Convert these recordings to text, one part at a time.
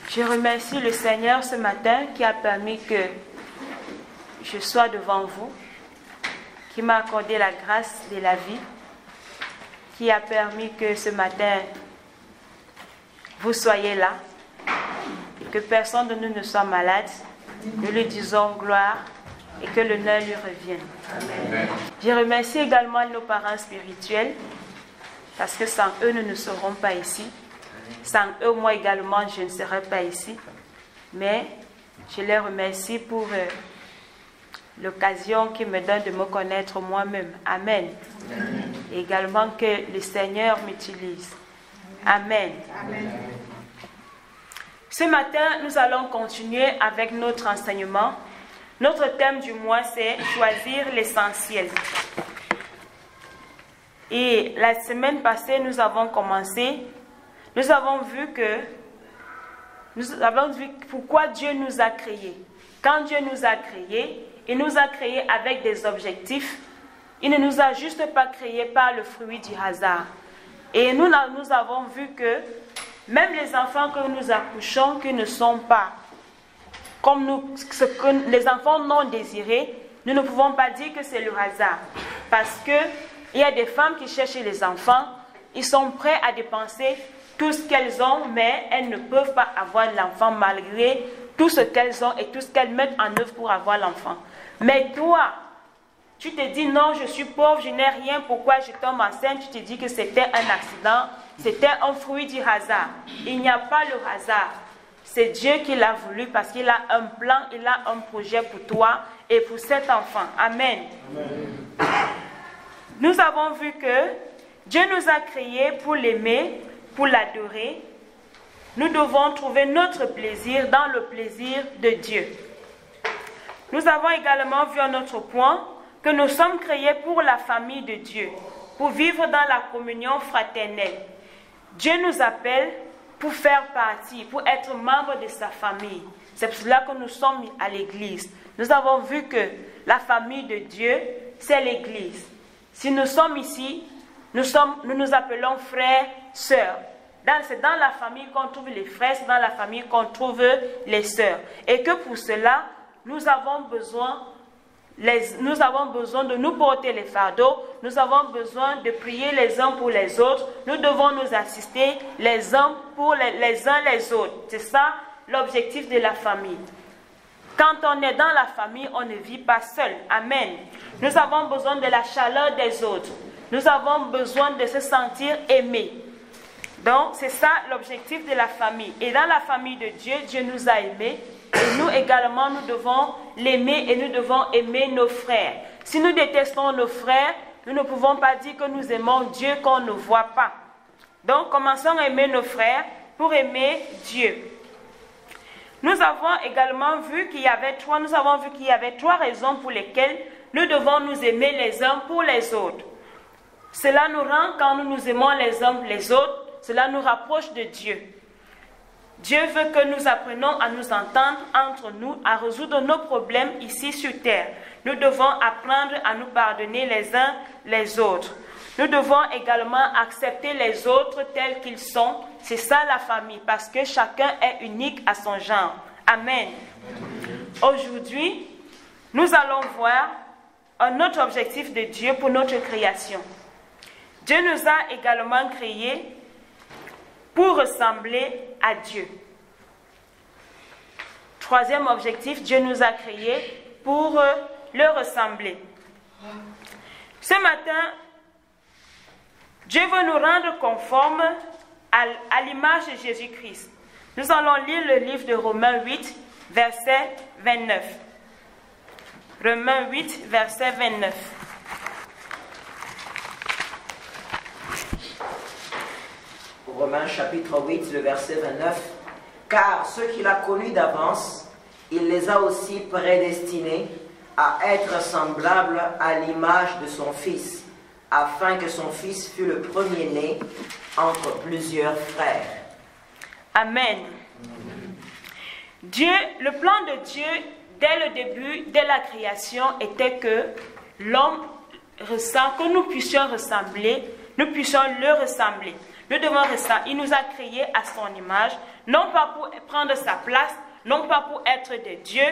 Je remercie le Seigneur ce matin qui a permis que je sois devant vous, qui m'a accordé la grâce de la vie, qui a permis que ce matin vous soyez là, et que personne de nous ne soit malade. Nous lui disons gloire et que l'honneur lui revienne. Amen. Je remercie également nos parents spirituels, parce que sans eux, nous ne serons pas ici. Sans eux, moi également, je ne serai pas ici. Mais je les remercie pour l'occasion qu'ils me donnent de me connaître moi-même. Amen. Amen. Et également que le Seigneur m'utilise. Amen. Amen. Ce matin, nous allons continuer avec notre enseignement. Notre thème du mois, c'est « Choisir l'essentiel ». Et la semaine passée, nous avons commencé, nous avons vu pourquoi Dieu nous a créés. Quand Dieu nous a créés, il nous a créés avec des objectifs. Il ne nous a juste pas créés par le fruit du hasard. Et nous avons vu que même les enfants que nous accouchons, qui ne sont pas comme nous, ce que les enfants non désirés, nous ne pouvons pas dire que c'est le hasard. Parce qu'il y a des femmes qui cherchent les enfants, ils sont prêts à dépenser tout ce qu'elles ont, mais elles ne peuvent pas avoir l'enfant malgré tout ce qu'elles ont et tout ce qu'elles mettent en œuvre pour avoir l'enfant. Mais toi, tu te dis non, je suis pauvre, je n'ai rien, pourquoi je tombe enceinte? Tu te dis que c'était un accident, c'était un fruit du hasard. Il n'y a pas le hasard. C'est Dieu qui l'a voulu parce qu'il a un plan, il a un projet pour toi et pour cet enfant. Amen. Amen. Nous avons vu que Dieu nous a créés pour l'aimer, pour l'adorer. Nous devons trouver notre plaisir dans le plaisir de Dieu. Nous avons également vu un autre point que nous sommes créés pour la famille de Dieu, pour vivre dans la communion fraternelle. Dieu nous appelle pour faire partie, pour être membre de sa famille. C'est pour cela que nous sommes à l'église. Nous avons vu que la famille de Dieu, c'est l'église. Si nous sommes ici, nous nous appelons frères, sœurs. C'est dans la famille qu'on trouve les frères, c'est dans la famille qu'on trouve les sœurs. Et que pour cela, nous avons besoin de nous porter les fardeaux, nous avons besoin de prier les uns pour les autres, nous devons nous assister les uns pour les uns les autres. C'est ça l'objectif de la famille. Quand on est dans la famille, on ne vit pas seul. Amen. Nous avons besoin de la chaleur des autres. Nous avons besoin de se sentir aimés. Donc, c'est ça l'objectif de la famille. Et dans la famille de Dieu, Dieu nous a aimés. Et nous également, nous devons l'aimer et nous devons aimer nos frères. Si nous détestons nos frères, nous ne pouvons pas dire que nous aimons Dieu qu'on ne voit pas. Donc, commençons à aimer nos frères pour aimer Dieu. Nous avons également vu qu'il y avait trois raisons pour lesquelles nous devons nous aimer les uns pour les autres. Cela nous rend, quand nous nous aimons les uns pour les autres, cela nous rapproche de Dieu. Dieu veut que nous apprenions à nous entendre entre nous, à résoudre nos problèmes ici sur terre. Nous devons apprendre à nous pardonner les uns les autres. Nous devons également accepter les autres tels qu'ils sont. C'est ça la famille, parce que chacun est unique à son genre. Amen. Aujourd'hui, nous allons voir un autre objectif de Dieu pour notre création. Dieu nous a également créés pour ressembler à Dieu. Troisième objectif, Dieu nous a créés pour le ressembler. Ce matin, Dieu veut nous rendre conformes à l'image de Jésus-Christ. Nous allons lire le livre de Romains 8, verset 29. Romains 8, verset 29. Romains chapitre 8, le verset 29. Car ceux qu'il a connus d'avance, il les a aussi prédestinés à être semblables à l'image de son Fils, afin que son Fils fût le premier-né entre plusieurs frères. Amen. Dieu, le plan de Dieu, dès le début, dès la création, était que l'homme ressent, que nous puissions ressembler, nous puissions le ressembler. Nous devons ressembler. Il nous a créés à son image. non pas pour prendre sa place, non pas pour être de Dieu,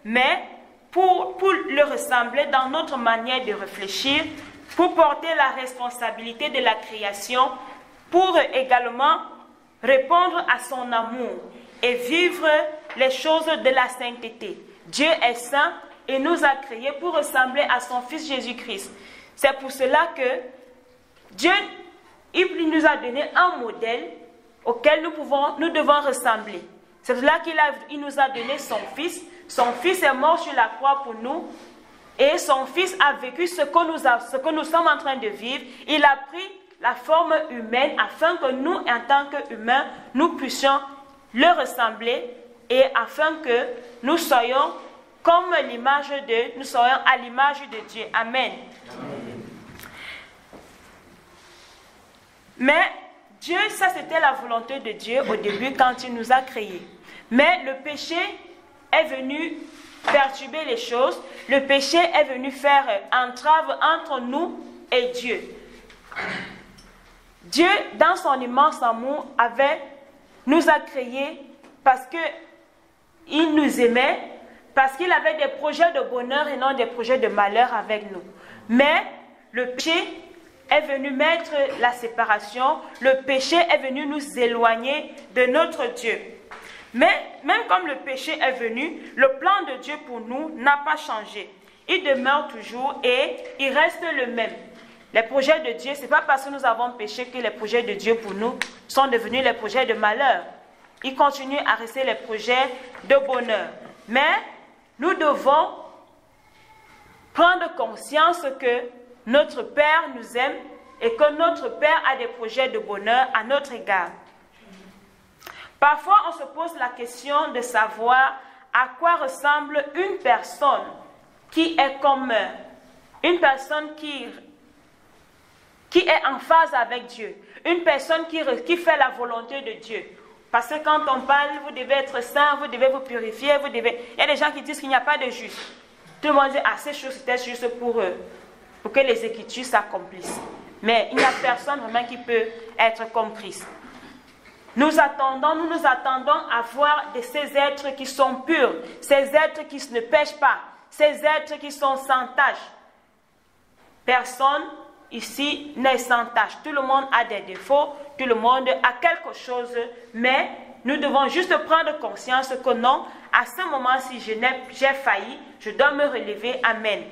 mais pour le ressembler dans notre manière de réfléchir, pour porter la responsabilité de la création, pour également répondre à son amour et vivre les choses de la sainteté. Dieu est saint et nous a créés pour ressembler à son Fils Jésus-Christ. C'est pour cela que Dieu il nous a donné un modèle auquel nous devons ressembler. C'est pour cela qu'il nous a donné son Fils. Son Fils est mort sur la croix pour nous. Et son Fils a vécu ce que nous sommes en train de vivre. Il a pris la forme humaine afin que nous, en tant qu'humains, nous puissions le ressembler et afin que nous soyons comme l'image nous soyons à l'image de Dieu. Amen. Amen. Mais Dieu, ça c'était la volonté de Dieu au début quand il nous a créés. Mais le péché est venu perturber les choses. Le péché est venu faire entrave entre nous et Dieu. Dieu, dans son immense amour, nous a créés parce qu'il nous aimait, parce qu'il avait des projets de bonheur et non des projets de malheur avec nous. Mais le péché est venu mettre la séparation, le péché est venu nous éloigner de notre Dieu. Mais même comme le péché est venu, le plan de Dieu pour nous n'a pas changé. Il demeure toujours et il reste le même. Les projets de Dieu, ce n'est pas parce que nous avons péché que les projets de Dieu pour nous sont devenus les projets de malheur. Ils continuent à rester les projets de bonheur. Mais nous devons prendre conscience que notre Père nous aime et que notre Père a des projets de bonheur à notre égard. Parfois, on se pose la question de savoir à quoi ressemble une personne qui est comme une personne qui est en phase avec Dieu, une personne qui fait la volonté de Dieu. Parce que quand on parle, vous devez être saint, vous devez vous purifier, il y a des gens qui disent qu'il n'y a pas de juste. Tout le monde dit, ces choses c'était juste pour eux, pour que les Écritures s'accomplissent. Mais il n'y a personne vraiment qui peut être comme Christ. Nous nous attendons à voir de ces êtres qui sont purs, ces êtres qui ne pêchent pas, ces êtres qui sont sans tache. Personne ici n'est sans tache. Tout le monde a des défauts, tout le monde a quelque chose, mais nous devons juste prendre conscience que non, à ce moment-ci, j'ai failli, je dois me relever. Amen.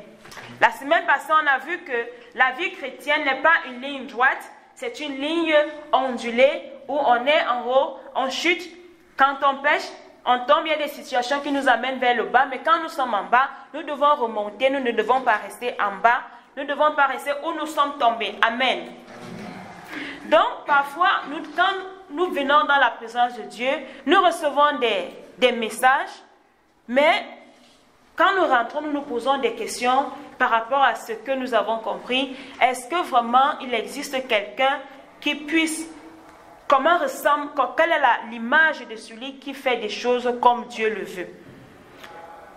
La semaine passée, on a vu que la vie chrétienne n'est pas une ligne droite, c'est une ligne ondulée où on est en haut, on chute. Quand on pêche, on tombe, il y a des situations qui nous amènent vers le bas, mais quand nous sommes en bas, nous devons remonter, nous ne devons pas rester en bas, nous ne devons pas rester où nous sommes tombés. Amen. Donc, parfois, quand nous venons dans la présence de Dieu, nous recevons des messages, mais quand nous rentrons, nous nous posons des questions par rapport à ce que nous avons compris. Est-ce que vraiment il existe quelqu'un qui puisse, quelle est l'image de celui qui fait des choses comme Dieu le veut?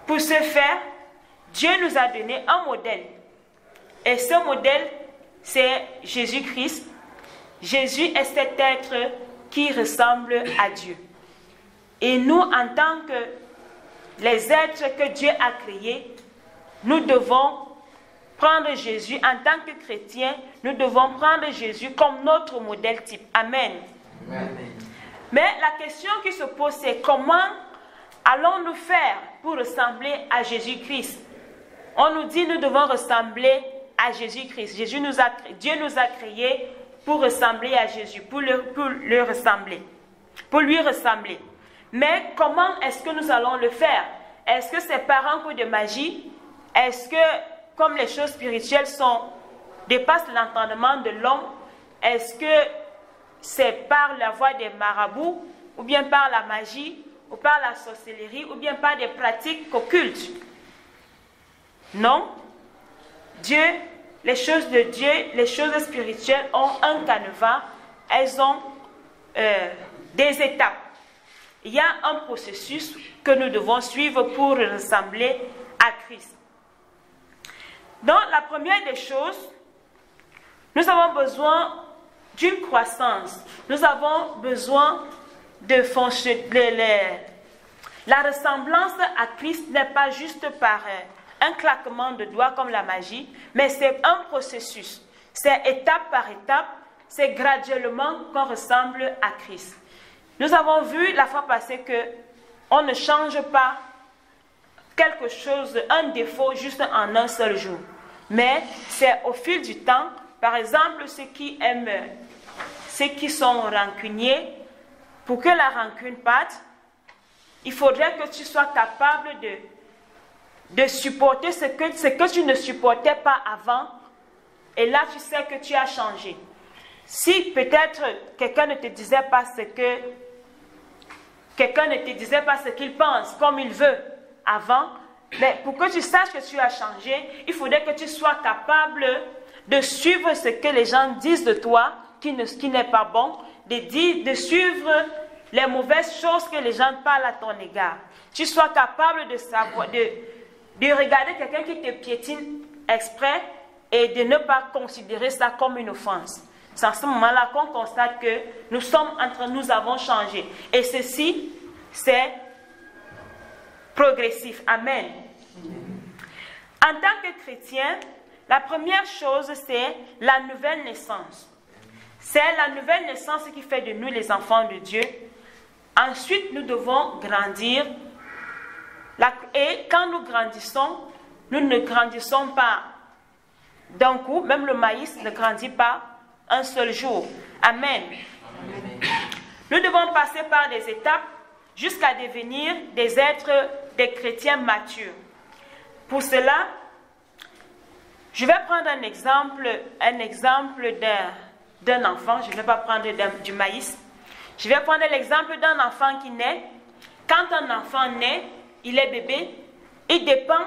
Pour ce faire, Dieu nous a donné un modèle. Et ce modèle, c'est Jésus-Christ. Jésus est cet être qui ressemble à Dieu. Et nous, en tant que les êtres que Dieu a créés, nous devons prendre Jésus en tant que chrétiens, nous devons prendre Jésus comme notre modèle type. Amen. Amen. Mais la question qui se pose, c'est comment allons-nous faire pour ressembler à Jésus-Christ? On nous dit nous devons ressembler à Jésus-Christ. Dieu nous a créés pour ressembler à Jésus, pour lui ressembler. Mais comment est-ce que nous allons le faire? Est-ce que c'est par un coup de magie? Est-ce que, comme les choses spirituelles dépassent l'entendement de l'homme, est-ce que c'est par la voie des marabouts, ou bien par la magie, ou par la sorcellerie, ou bien par des pratiques occultes? Non. Les choses de Dieu, les choses spirituelles ont un canevas, elles ont des étapes. Il y a un processus que nous devons suivre pour ressembler à Christ. Donc, la première des choses, nous avons besoin d'une croissance. Nous avons besoin de fonctionner. La ressemblance à Christ n'est pas juste par un claquement de doigts comme la magie, mais c'est un processus. C'est étape par étape, c'est graduellement qu'on ressemble à Christ. Nous avons vu la fois passée que on ne change pas quelque chose, un défaut juste en un seul jour. Mais c'est au fil du temps, par exemple, ceux qui sont rancuniers, pour que la rancune parte, il faudrait que tu sois capable de supporter ce que tu ne supportais pas avant. Et là, tu sais que tu as changé. Si peut-être quelqu'un ne te disait pas ce qu'il pense, comme il veut avant, mais pour que tu saches que tu as changé, il faudrait que tu sois capable de suivre ce que les gens disent de toi, qui n'est pas bon, de suivre les mauvaises choses que les gens parlent à ton égard. Tu sois capable de savoir, de regarder quelqu'un qui te piétine exprès et de ne pas considérer ça comme une offense. C'est à ce moment-là qu'on constate que nous avons changé. Et ceci, c'est progressif. Amen. En tant que chrétien, la première chose, c'est la nouvelle naissance. C'est la nouvelle naissance qui fait de nous les enfants de Dieu. Ensuite, nous devons grandir. Et quand nous grandissons, nous ne grandissons pas d'un coup. Même le maïs ne grandit pas un seul jour. Amen. Amen. Nous devons passer par des étapes jusqu'à devenir des chrétiens matures. Pour cela, je vais prendre un exemple d'un enfant. Je ne vais pas prendre du maïs. Je vais prendre l'exemple d'un enfant qui naît. Quand un enfant naît, il est bébé, il dépend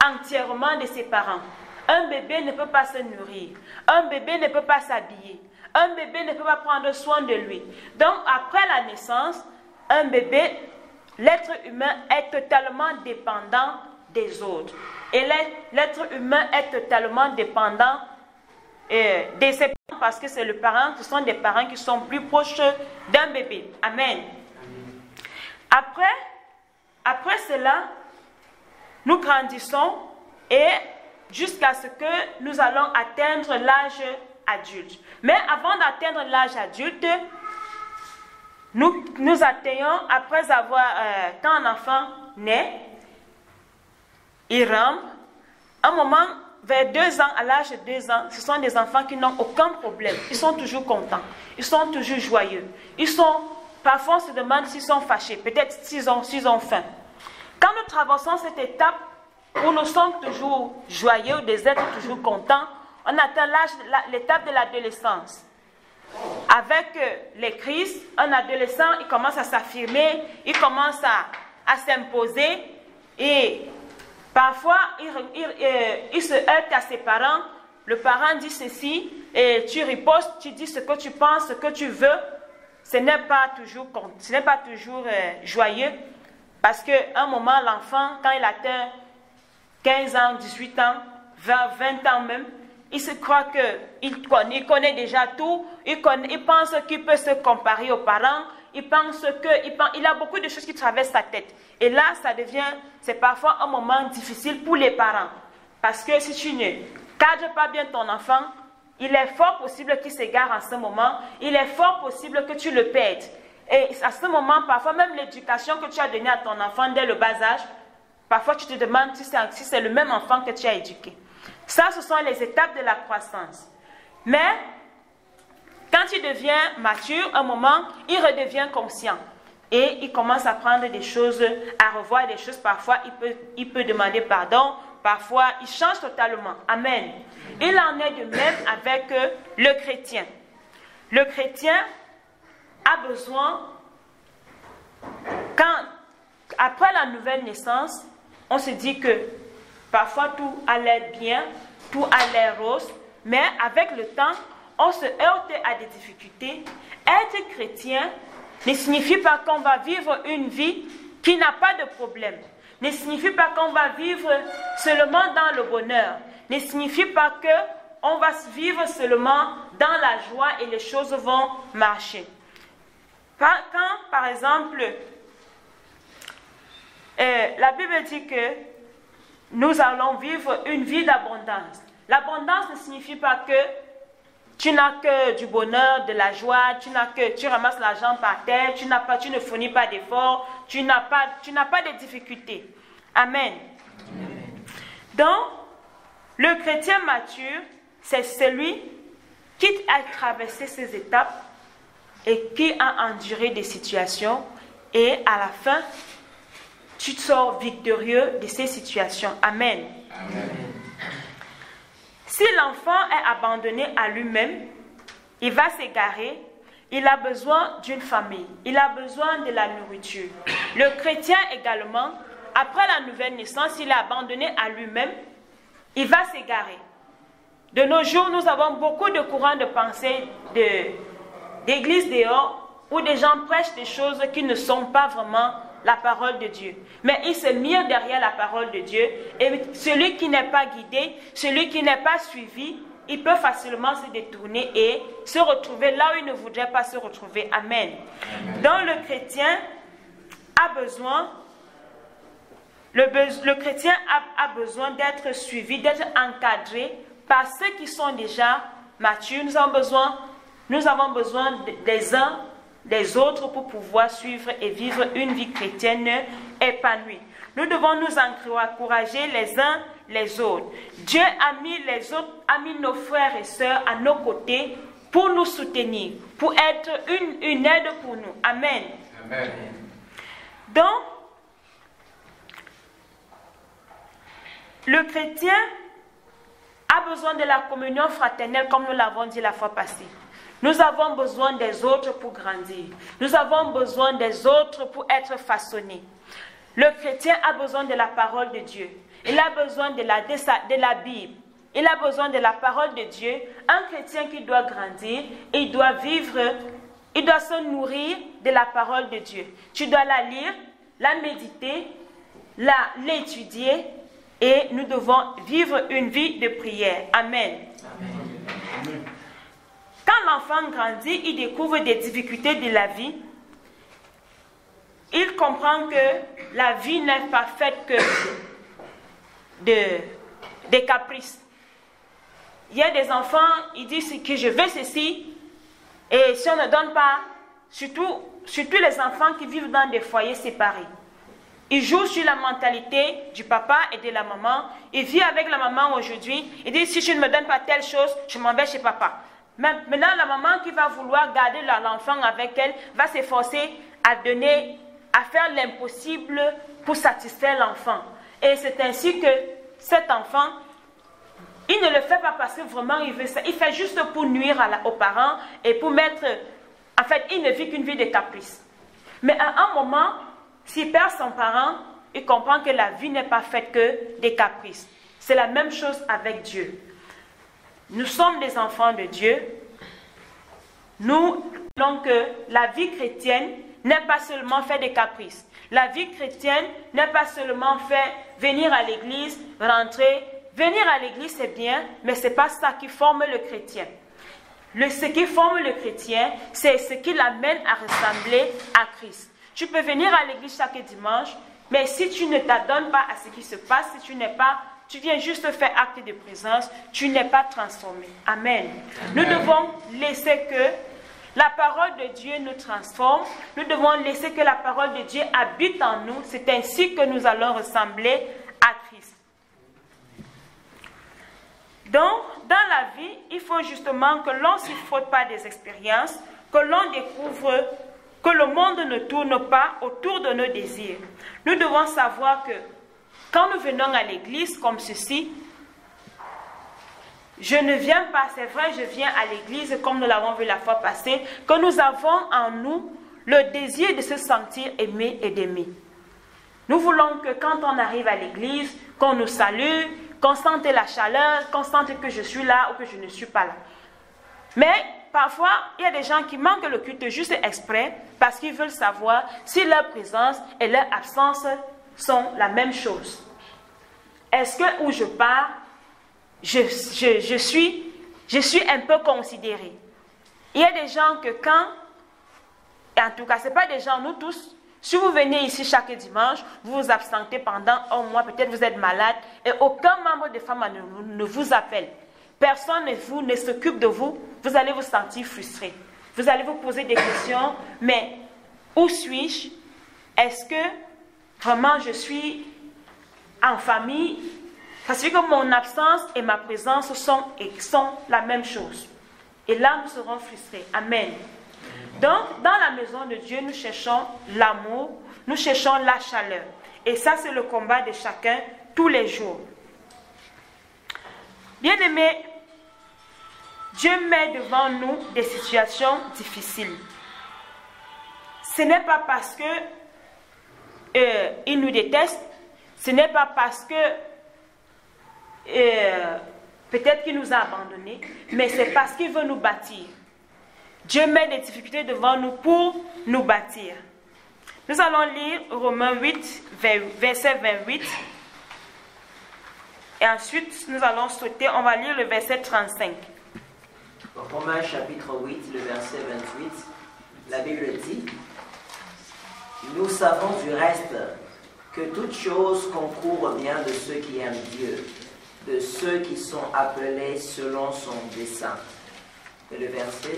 entièrement de ses parents. Un bébé ne peut pas se nourrir. Un bébé ne peut pas s'habiller. Un bébé ne peut pas prendre soin de lui. Donc, après la naissance, un bébé, l'être humain est totalement dépendant des autres. Et l'être humain est totalement dépendant de ses parents parce que c'est le parent, ce sont des parents qui sont plus proches d'un bébé. Amen. Après cela, nous grandissons et jusqu'à ce que nous allons atteindre l'âge adulte. Mais avant d'atteindre l'âge adulte, nous atteignons, après avoir, quand un enfant naît, il rampe, un moment, vers 2 ans, à l'âge de 2 ans, ce sont des enfants qui n'ont aucun problème. Ils sont toujours contents, ils sont toujours joyeux. Parfois, on se demande s'ils sont fâchés, peut-être s'ils ont faim. Quand nous traversons cette étape où nous sommes toujours joyeux, des êtres toujours contents, on atteint l'étape de l'adolescence. Avec les crises, un adolescent, il commence à s'affirmer, il commence à s'imposer et parfois il se heurte à ses parents. Le parent dit ceci et tu ripostes, tu dis ce que tu penses, ce que tu veux. Ce n'est pas toujours joyeux parce qu'à un moment, l'enfant, quand il atteint 15 ans, 18 ans, 20 ans même, il se croit qu'il connaît déjà tout, il pense qu'il peut se comparer aux parents, il a beaucoup de choses qui traversent sa tête. Et là, c'est parfois un moment difficile pour les parents. Parce que si tu ne cadres pas bien ton enfant, il est fort possible qu'il s'égare en ce moment, il est fort possible que tu le perdes. Et à ce moment, parfois même l'éducation que tu as donnée à ton enfant dès le bas âge, parfois tu te demandes si c'est le même enfant que tu as éduqué. Ça, ce sont les étapes de la croissance. Mais, quand il devient mature, un moment, il redevient conscient. Et il commence à prendre des choses, à revoir des choses. Parfois, il peut demander pardon. Parfois, il change totalement. Amen. Il en est de même avec le chrétien. Le chrétien a besoin, après la nouvelle naissance, on se dit que parfois tout allait bien, tout allait rose, mais avec le temps, on se heurte à des difficultés. Être chrétien ne signifie pas qu'on va vivre une vie qui n'a pas de problème. Ne signifie pas qu'on va vivre seulement dans le bonheur. Ne signifie pas qu'on va vivre seulement dans la joie et les choses vont marcher. Quand, par exemple, la Bible dit que nous allons vivre une vie d'abondance. L'abondance ne signifie pas que tu n'as que du bonheur, de la joie, tu ramasses l'argent par terre, tu ne fournis pas d'efforts, tu n'as pas de difficultés. Amen. Donc, le chrétien mature, c'est celui qui a traversé ces étapes et qui a enduré des situations et à la fin, tu sors victorieux de ces situations. Amen. Amen. Si l'enfant est abandonné à lui-même, il va s'égarer, il a besoin d'une famille, il a besoin de la nourriture. Le chrétien également, après la nouvelle naissance, il est abandonné à lui-même, il va s'égarer. De nos jours, nous avons beaucoup de courants de pensée d'église dehors où des gens prêchent des choses qui ne sont pas vraiment la parole de Dieu. Mais ils se mirent derrière la parole de Dieu et celui qui n'est pas guidé, celui qui n'est pas suivi, il peut facilement se détourner et se retrouver là où il ne voudrait pas se retrouver. Amen. Amen. Donc le chrétien a besoin, le chrétien a besoin d'être suivi, d'être encadré par ceux qui sont déjà matures. Nous avons besoin des uns des autres pour pouvoir suivre et vivre une vie chrétienne épanouie. Nous devons nous encourager les uns les autres. Dieu a mis nos frères et sœurs à nos côtés pour nous soutenir, pour être une aide pour nous. Amen. Amen. Donc, le chrétien a besoin de la communion fraternelle comme nous l'avons dit la fois passée. Nous avons besoin des autres pour grandir. Nous avons besoin des autres pour être façonnés. Le chrétien a besoin de la parole de Dieu. Il a besoin de la Bible. Il a besoin de la parole de Dieu. Un chrétien qui doit grandir, il doit se nourrir de la parole de Dieu. Tu dois la lire, la méditer, l'étudier et nous devons vivre une vie de prière. Amen. Amen. Quand l'enfant grandit, il découvre des difficultés de la vie. Il comprend que la vie n'est pas faite que des caprices. Il y a des enfants, ils disent que je veux ceci, et si on ne donne pas, surtout les enfants qui vivent dans des foyers séparés, ils jouent sur la mentalité du papa et de la maman. Ils vivent avec la maman aujourd'hui. Ils disent, si tu ne me donnes pas telle chose, je m'en vais chez papa. Maintenant, la maman qui va vouloir garder l'enfant avec elle va s'efforcer à faire l'impossible pour satisfaire l'enfant. Et c'est ainsi que cet enfant, il ne le fait pas parce que vraiment il veut ça. Il fait juste pour nuire aux parents et pour mettre... En fait, il ne vit qu'une vie de caprice. Mais à un moment, s'il perd son parent, il comprend que la vie n'est pas faite que des caprices. C'est la même chose avec Dieu. Nous sommes des enfants de Dieu. Nous voulons que la vie chrétienne n'est pas seulement fait des caprices. La vie chrétienne n'est pas seulement fait venir à l'église, rentrer. Venir à l'église, c'est bien, mais ce n'est pas ça qui forme le chrétien. Ce qui forme le chrétien, c'est ce qui l'amène à ressembler à Christ. Tu peux venir à l'église chaque dimanche, mais si tu ne t'adonnes pas à ce qui se passe, si tu viens juste faire acte de présence, tu n'es pas transformé. Amen. Nous devons laisser que la parole de Dieu nous transforme. Nous devons laisser que la parole de Dieu habite en nous. C'est ainsi que nous allons ressembler à Christ. Donc, dans la vie, il faut justement que l'on ne s'y frotte pas des expériences, que l'on découvre que le monde ne tourne pas autour de nos désirs. Nous devons savoir que quand nous venons à l'église comme ceci, je ne viens pas, c'est vrai, je viens à l'église comme nous l'avons vu la fois passée, que nous avons en nous le désir de se sentir aimé et d'aimer. Nous voulons que quand on arrive à l'église, qu'on nous salue, qu'on sente la chaleur, qu'on sente que je suis là ou que je ne suis pas là. Mais parfois, il y a des gens qui manquent le culte juste exprès parce qu'ils veulent savoir si leur présence et leur absence sont la même chose. Est-ce que où je pars, je suis un peu considéré? Il y a des gens que quand Et en tout cas, ce n'est pas des gens, nous tous. Si vous venez ici chaque dimanche, vous vous absentez pendant un mois, peut-être vous êtes malade, et aucun membre de Femmes ne vous appelle. Personne ne s'occupe de vous, vous allez vous sentir frustré. Vous allez vous poser des questions, mais où suis-je? Est-ce que vraiment je suis en famille? Ça veut dire que mon absence et ma présence sont la même chose. Et là, nous serons frustrés. Amen. Donc, dans la maison de Dieu, nous cherchons l'amour, nous cherchons la chaleur. Et ça, c'est le combat de chacun tous les jours. Bien-aimés, Dieu met devant nous des situations difficiles. Ce n'est pas parce que il nous déteste, ce n'est pas parce que peut-être qu'il nous a abandonnés, mais c'est parce qu'il veut nous bâtir. Dieu met des difficultés devant nous pour nous bâtir. Nous allons lire Romains 8, verset 28. Et ensuite, nous allons sauter, on va lire le verset 35. Romains chapitre 8, le verset 28, la Bible dit: Nous savons du reste que toute chose concourt au bien de ceux qui aiment Dieu, de ceux qui sont appelés selon son dessein. Et le verset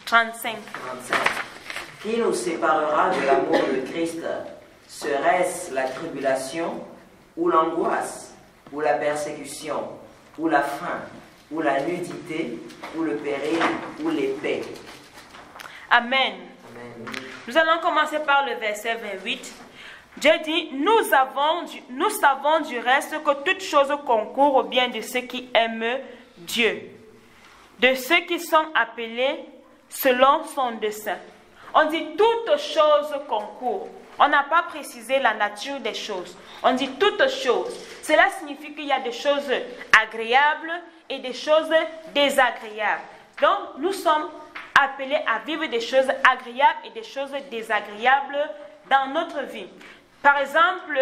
35. Qui nous séparera de l'amour de Christ? Serait-ce la tribulation, ou l'angoisse, ou la persécution, ou la faim, ou la nudité, ou le péril, ou l'épée? Amen. Amen. Nous allons commencer par le verset 28. Dieu dit, nous savons du reste que toute chose concourt au bien de ceux qui aiment Dieu, de ceux qui sont appelés selon son dessein. On dit toute chose concourt. On n'a pas précisé la nature des choses. On dit toute chose. Cela signifie qu'il y a des choses agréables et des choses désagréables. Donc, nous sommes appelés à vivre des choses agréables et des choses désagréables dans notre vie. Par exemple,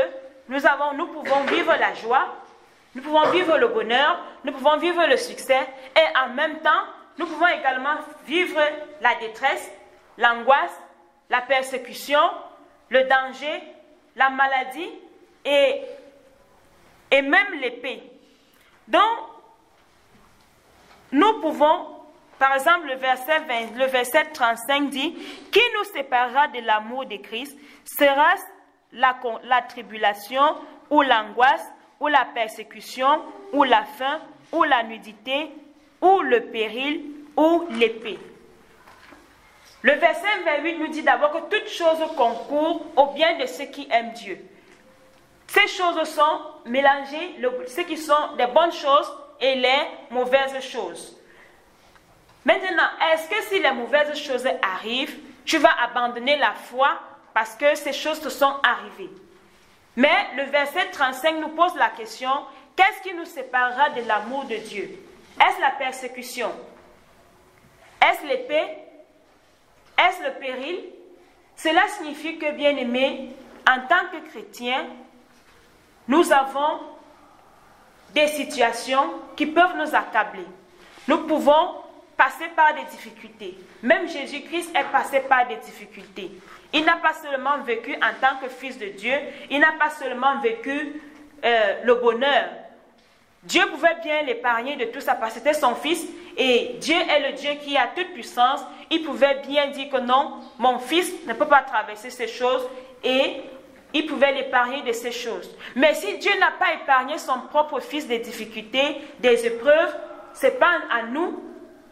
nous pouvons vivre la joie, nous pouvons vivre le bonheur, nous pouvons vivre le succès et en même temps, nous pouvons également vivre la détresse, l'angoisse, la persécution, le danger, la maladie et même l'épée. Donc, nous pouvons, par exemple, le verset 35 dit, « Qui nous séparera de l'amour de Christ? Sera-ce la tribulation ou l'angoisse ou la persécution ou la faim ou la nudité ou le péril ou l'épée. » Le verset 28 nous dit d'abord que toute chose concourt au bien de ceux qui aiment Dieu. Ces choses sont mélangées, ce qui sont des bonnes choses et les mauvaises choses. Maintenant, est-ce que si les mauvaises choses arrivent, tu vas abandonner la foi parce que ces choses te sont arrivées? Mais le verset 35 nous pose la question, qu'est-ce qui nous séparera de l'amour de Dieu? Est-ce la persécution? Est-ce l'épée? Est-ce le péril? Cela signifie que, bien-aimés, en tant que chrétiens, nous avons des situations qui peuvent nous accabler. Nous pouvons passer par des difficultés. Même Jésus-Christ est passé par des difficultés. Il n'a pas seulement vécu en tant que fils de Dieu, il n'a pas seulement vécu le bonheur. Dieu pouvait bien l'épargner de tout ça parce que c'était son fils et Dieu est le Dieu qui a toute puissance. Il pouvait bien dire que non, mon fils ne peut pas traverser ces choses et il pouvait l'épargner de ces choses. Mais si Dieu n'a pas épargné son propre fils des difficultés, des épreuves, ce n'est pas à nous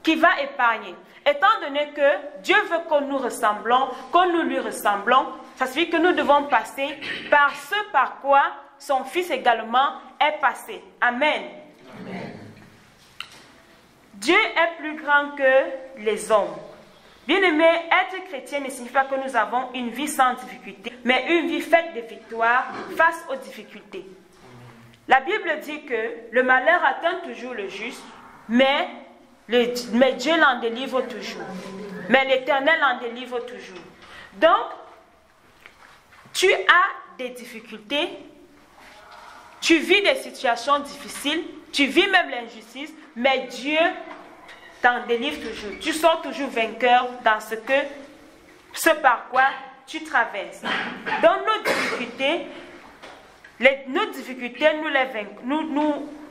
qui va épargner. Étant donné que Dieu veut que nous ressemblons, que nous lui ressemblons, ça signifie que nous devons passer par ce par quoi son fils également est passé. Amen. Amen. Dieu est plus grand que les hommes. Bien-aimés, être chrétien ne signifie pas que nous avons une vie sans difficulté, mais une vie faite de victoire face aux difficultés. La Bible dit que le malheur atteint toujours le juste, mais Dieu l'en délivre toujours. Mais l'Éternel en délivre toujours. Donc, tu as des difficultés, tu vis des situations difficiles, tu vis même l'injustice, mais Dieu t'en délivre toujours. Tu sors toujours vainqueur dans ce que ce par quoi tu traverses. Dans nos difficultés,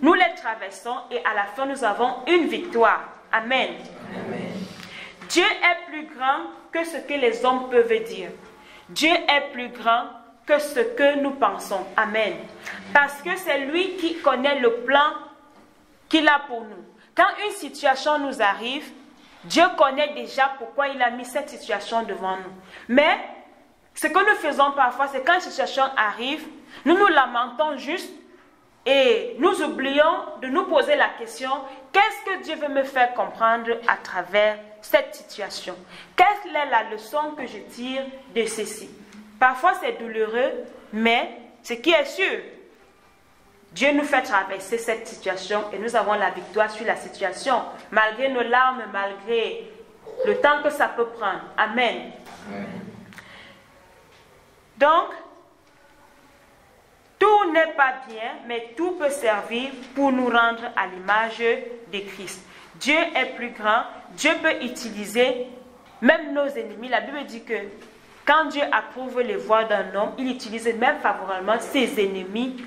nous les traversons et à la fin nous avons une victoire. Amen. Amen. Dieu est plus grand que ce que les hommes peuvent dire. Dieu est plus grand que ce que nous pensons. Amen. Parce que c'est lui qui connaît le plan qu'il a pour nous. Quand une situation nous arrive, Dieu connaît déjà pourquoi il a mis cette situation devant nous. Mais ce que nous faisons parfois, c'est quand une situation arrive, nous nous lamentons juste et nous oublions de nous poser la question, qu'est-ce que Dieu veut me faire comprendre à travers cette situation? Quelle est la leçon que je tire de ceci? Parfois c'est douloureux, mais ce qui est sûr, Dieu nous fait traverser cette situation et nous avons la victoire sur la situation, malgré nos larmes, malgré le temps que ça peut prendre. Amen. Amen. Donc, tout n'est pas bien, mais tout peut servir pour nous rendre à l'image de Christ. Dieu est plus grand, Dieu peut utiliser même nos ennemis. La Bible dit que quand Dieu approuve les voies d'un homme, il utilise même favorablement ses ennemis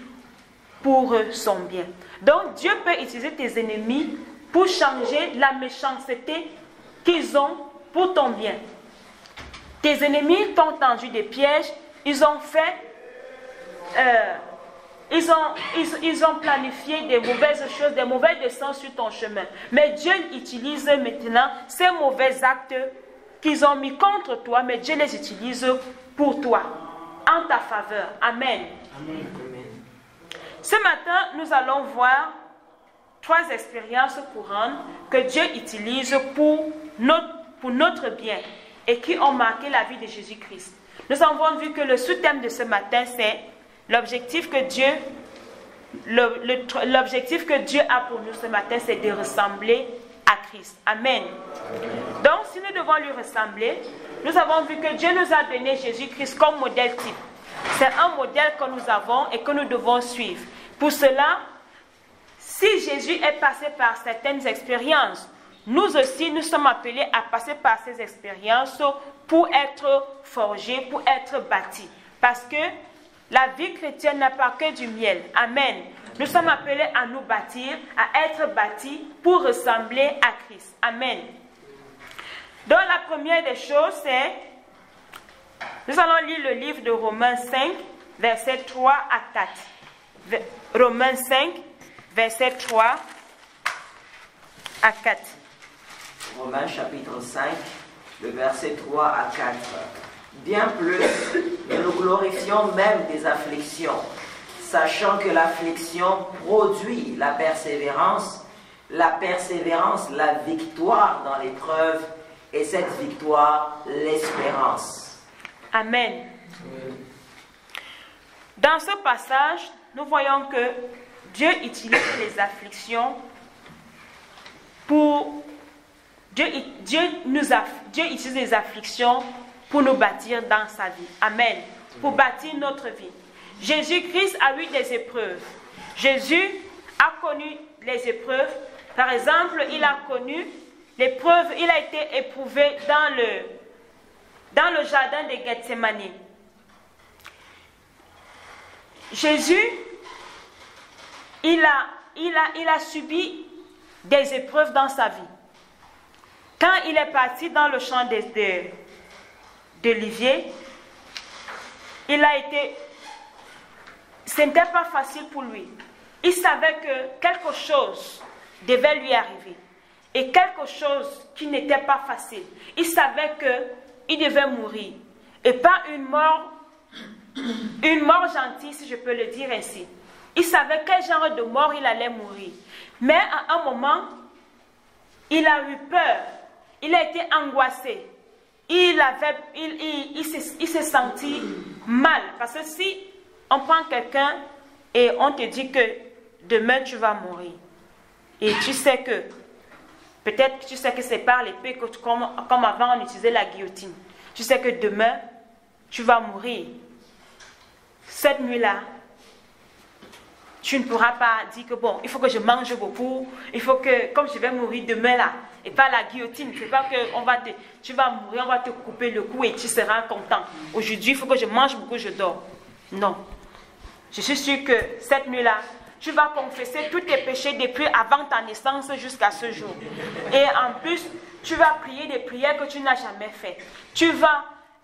pour son bien. Donc Dieu peut utiliser tes ennemis pour changer la méchanceté qu'ils ont pour ton bien. Tes ennemis t'ont tendu des pièges, ils ont fait, ils ont planifié des mauvaises choses, des mauvais desseins sur ton chemin. Mais Dieu utilise maintenant ces mauvais actes qu'ils ont mis contre toi, mais Dieu les utilise pour toi, en ta faveur. Amen. Amen. Ce matin, nous allons voir 3 expériences courantes que Dieu utilise pour notre bien et qui ont marqué la vie de Jésus-Christ. Nous avons vu que le sous-thème de ce matin, c'est l'objectif que Dieu a pour nous ce matin, c'est de ressembler à Christ. Amen. Donc, si nous devons lui ressembler, nous avons vu que Dieu nous a donné Jésus-Christ comme modèle type. C'est un modèle que nous avons et que nous devons suivre. Pour cela, si Jésus est passé par certaines expériences, nous aussi, nous sommes appelés à passer par ces expériences pour être forgés, pour être bâtis. Parce que la vie chrétienne n'a pas que du miel. Amen. Nous sommes appelés à nous bâtir, à être bâtis pour ressembler à Christ. Amen. Donc la première des choses, c'est, nous allons lire le livre de Romains 5, versets 3 à 4. Romains 5, versets 3 à 4. Romains chapitre 5, le verset 3 à 4. Bien plus, nous nous glorifions même des afflictions, sachant que l'affliction produit la persévérance, la victoire dans l'épreuve, et cette victoire, l'espérance. Amen. Dans ce passage, nous voyons que Dieu utilise les afflictions pour... Dieu utilise les afflictions pour nous bâtir dans sa vie. Amen. Pour bâtir notre vie. Jésus-Christ a eu des épreuves. Jésus a connu les épreuves. Par exemple, il a connu l'épreuve, il a été éprouvé dans le jardin de Gethsémane. Jésus, il a subi des épreuves dans sa vie. Quand il est parti dans le champ d'olivier, ce n'était pas facile pour lui. Il savait que quelque chose devait lui arriver. Et quelque chose qui n'était pas facile. Il savait qu'il devait mourir. Et pas une mort gentille, si je peux le dire ainsi. Il savait quel genre de mort il allait mourir. Mais à un moment, il a eu peur. Il a été angoissé. Il s'est senti mal. Parce que si on prend quelqu'un et on te dit que demain tu vas mourir, et tu sais que, peut-être tu sais que c'est par l'épée, comme avant on utilisait la guillotine. Tu sais que demain tu vas mourir. Cette nuit-là, tu ne pourras pas dire que bon, il faut que je mange beaucoup, il faut que, comme je vais mourir demain là, et pas la guillotine. C'est pas que tu vas mourir, on va te couper le cou et tu seras content. Aujourd'hui, il faut que je mange beaucoup, je dors. Non. Je suis sûre que cette nuit-là, tu vas confesser tous tes péchés depuis avant ta naissance jusqu'à ce jour. Et en plus, tu vas prier des prières que tu n'as jamais faites.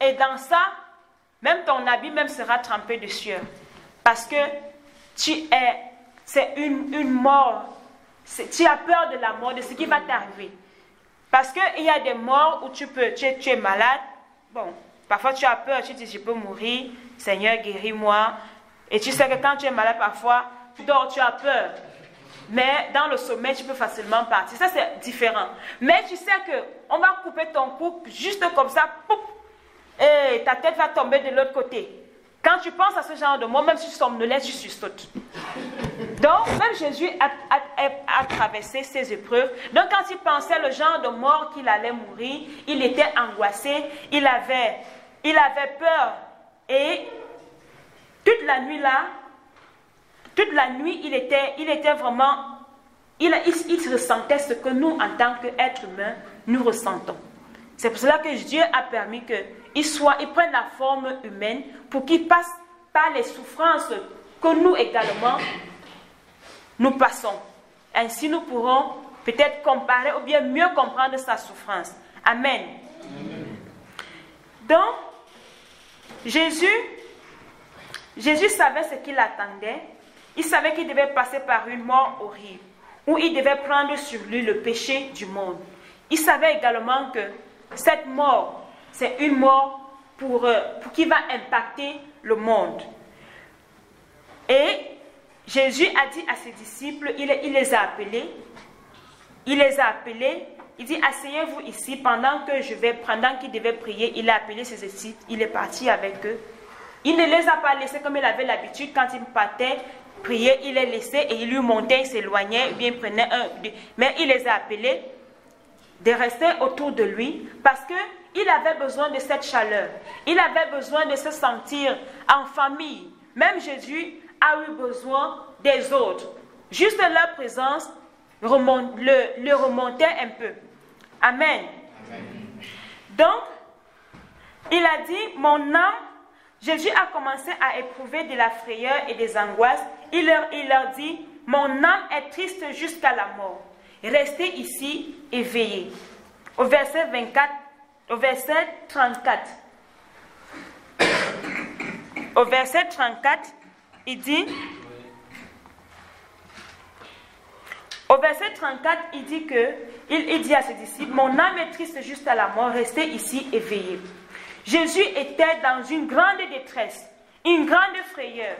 Et dans ça, même ton habit même sera trempé de sueur. Parce que c'est une mort. Tu as peur de la mort, de ce qui va t'arriver. Parce qu'il y a des morts où tu es malade. Bon, parfois tu as peur, tu dis je peux mourir, Seigneur guéris-moi. Et tu sais que quand tu es malade parfois, tu as peur. Mais dans le sommeil, tu peux facilement partir. Ça, c'est différent. Mais tu sais qu'on va couper ton cou juste comme ça, poup, et ta tête va tomber de l'autre côté. Quand tu penses à ce genre de mort, même si tu somnolais, tu sursautes. Donc, même Jésus a traversé ces épreuves. Donc, quand il pensait le genre de mort qu'il allait mourir, il était angoissé, il avait peur. Et toute la nuit là, il était vraiment, il ressentait ce que nous, en tant qu'êtres humains, nous ressentons. C'est pour cela que Dieu a permis qu'il prenne la forme humaine pour qu'il passe par les souffrances que nous également, nous passons. Ainsi, nous pourrons peut-être comparer ou bien mieux comprendre sa souffrance. Amen. Donc, Jésus savait ce qu'il attendait. Il savait qu'il devait passer par une mort horrible, où il devait prendre sur lui le péché du monde. Il savait également que cette mort, c'est une mort pour qui va impacter le monde. Et Jésus a dit à ses disciples, il les a appelés, il dit asseyez-vous ici pendant qu'il devait prier, il a appelé ses disciples, il est parti avec eux. Il ne les a pas laissés comme il avait l'habitude quand il partait prier, il les laissait et il lui montait, il s'éloignait, bien il prenait mais il les a appelés de rester autour de lui parce qu'il avait besoin de cette chaleur. Il avait besoin de se sentir en famille. Même Jésus a eu besoin des autres. Juste leur présence le remontait un peu. Amen. Donc, il a dit, mon âme, Jésus a commencé à éprouver de la frayeur et des angoisses. Il leur dit, mon âme est triste jusqu'à la mort. Restez ici et veillez. Au verset 34. Au verset 34, il dit, il dit à ses disciples, mon âme est triste jusqu'à la mort, restez ici et veillez. Jésus était dans une grande détresse, une grande frayeur.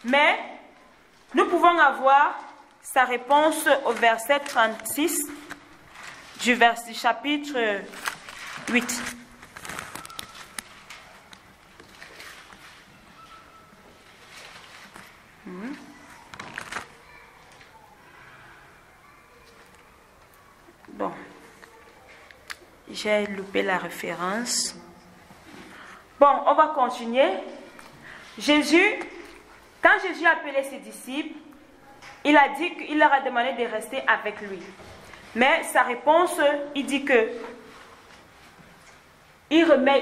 Mais nous pouvons avoir sa réponse au verset 36 du chapitre 8. Bon, j'ai loupé la référence. Bon, on va continuer. Quand Jésus a appelé ses disciples, il a dit qu'il leur a demandé de rester avec lui. Mais sa réponse, il dit que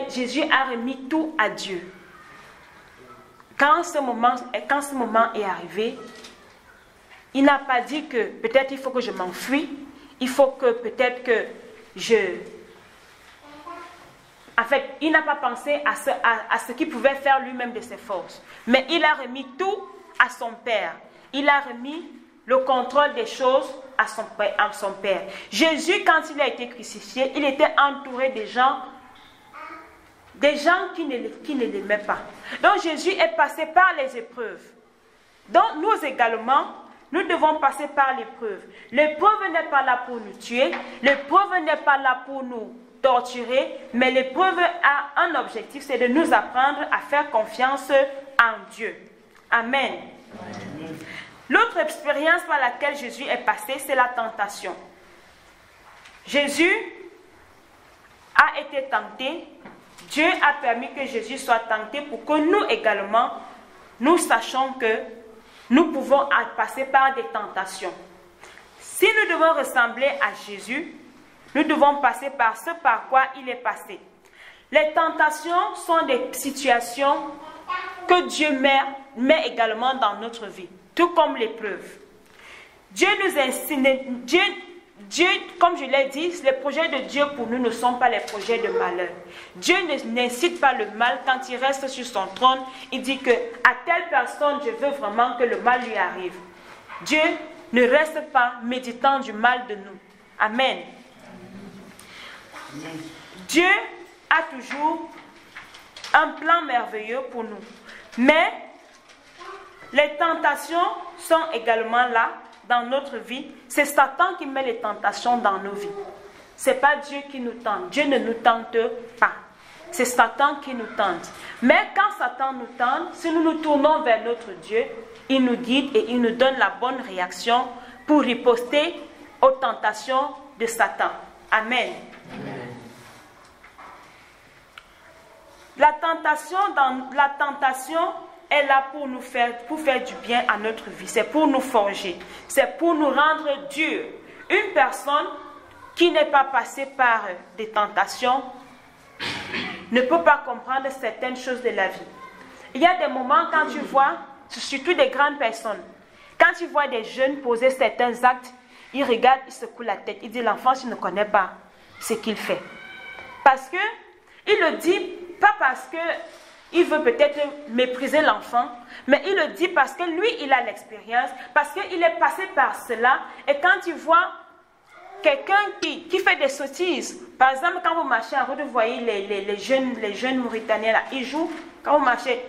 Jésus a remis tout à Dieu. Quand ce moment est arrivé, il n'a pas dit que peut-être il faut que je m'enfuis, il faut que peut-être que En fait, il n'a pas pensé à ce qu'il pouvait faire lui-même de ses forces. Mais il a remis tout à son Père. Il a remis le contrôle des choses à son Père. Jésus, quand il a été crucifié, il était entouré des gens qui ne l'aimaient pas. Donc Jésus est passé par les épreuves. Donc nous également, nous devons passer par l'épreuve. L'épreuve n'est pas là pour nous tuer. L'épreuve n'est pas là pour nous torturer. Mais l'épreuve a un objectif, c'est de nous apprendre à faire confiance en Dieu. Amen. Amen. L'autre expérience par laquelle Jésus est passé, c'est la tentation. Jésus a été tenté. Dieu a permis que Jésus soit tenté pour que nous également, nous sachions que nous pouvons passer par des tentations. Si nous devons ressembler à Jésus, Nous devons passer par ce par quoi il est passé. Les tentations sont des situations que Dieu met également dans notre vie, tout comme l'épreuve. Dieu nous enseigne, Dieu, comme je l'ai dit, les projets de Dieu pour nous ne sont pas les projets de malheur. Dieu n'incite pas le mal quand il reste sur son trône. Il dit que à telle personne, je veux vraiment que le mal lui arrive. Dieu ne reste pas méditant du mal de nous. Amen. Dieu a toujours un plan merveilleux pour nous. Mais les tentations sont également là dans notre vie. C'est Satan qui met les tentations dans nos vies. Ce n'est pas Dieu qui nous tente. Dieu ne nous tente pas. C'est Satan qui nous tente. Mais quand Satan nous tente, si nous nous tournons vers notre Dieu, il nous guide et il nous donne la bonne réaction pour riposter aux tentations de Satan. Amen. Amen. La tentation est là pour nous faire du bien à notre vie. C'est pour nous forger. C'est pour nous rendre durs. Une personne qui n'est pas passée par des tentations ne peut pas comprendre certaines choses de la vie. Il y a des moments quand tu vois, surtout des grandes personnes, quand tu vois des jeunes poser certains actes, ils regardent, ils secouent la tête. Ils disent, l'enfant, je ne connais pas ce qu'il fait. Parce que il le dit pas parce qu'il veut peut-être mépriser l'enfant, mais il le dit parce que lui, il a l'expérience, parce qu'il est passé par cela. Et quand tu vois quelqu'un qui fait des sottises, par exemple, quand vous marchez en route, vous voyez les jeunes Mauritaniens là, ils jouent, quand vous marchez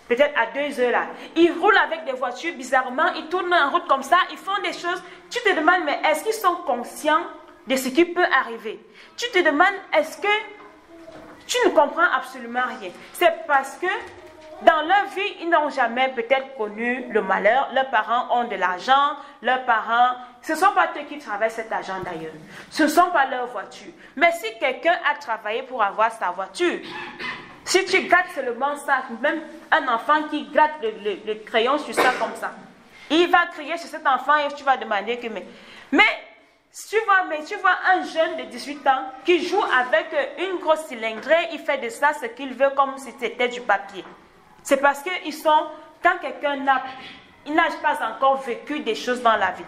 peut-être à 2 heures là, ils roulent avec des voitures bizarrement, ils tournent en route comme ça, ils font des choses. Tu te demandes, mais est-ce qu'ils sont conscients de ce qui peut arriver? Tu te demandes, est-ce que tu ne comprends absolument rien? C'est parce que dans leur vie, ils n'ont jamais peut-être connu le malheur. Leurs parents ont de l'argent, leurs parents, ce ne sont pas eux qui travaillent cet argent d'ailleurs. Ce ne sont pas leurs voitures. Mais si quelqu'un a travaillé pour avoir sa voiture, si tu grattes seulement ça, même un enfant qui gratte le crayon sur ça comme ça, il va crier chez cet enfant et tu vas demander que mais tu vois un jeune de 18 ans qui joue avec une grosse cylindrée, il fait de ça ce qu'il veut comme si c'était du papier. C'est parce que quand quelqu'un n'a pas encore vécu des choses dans la vie,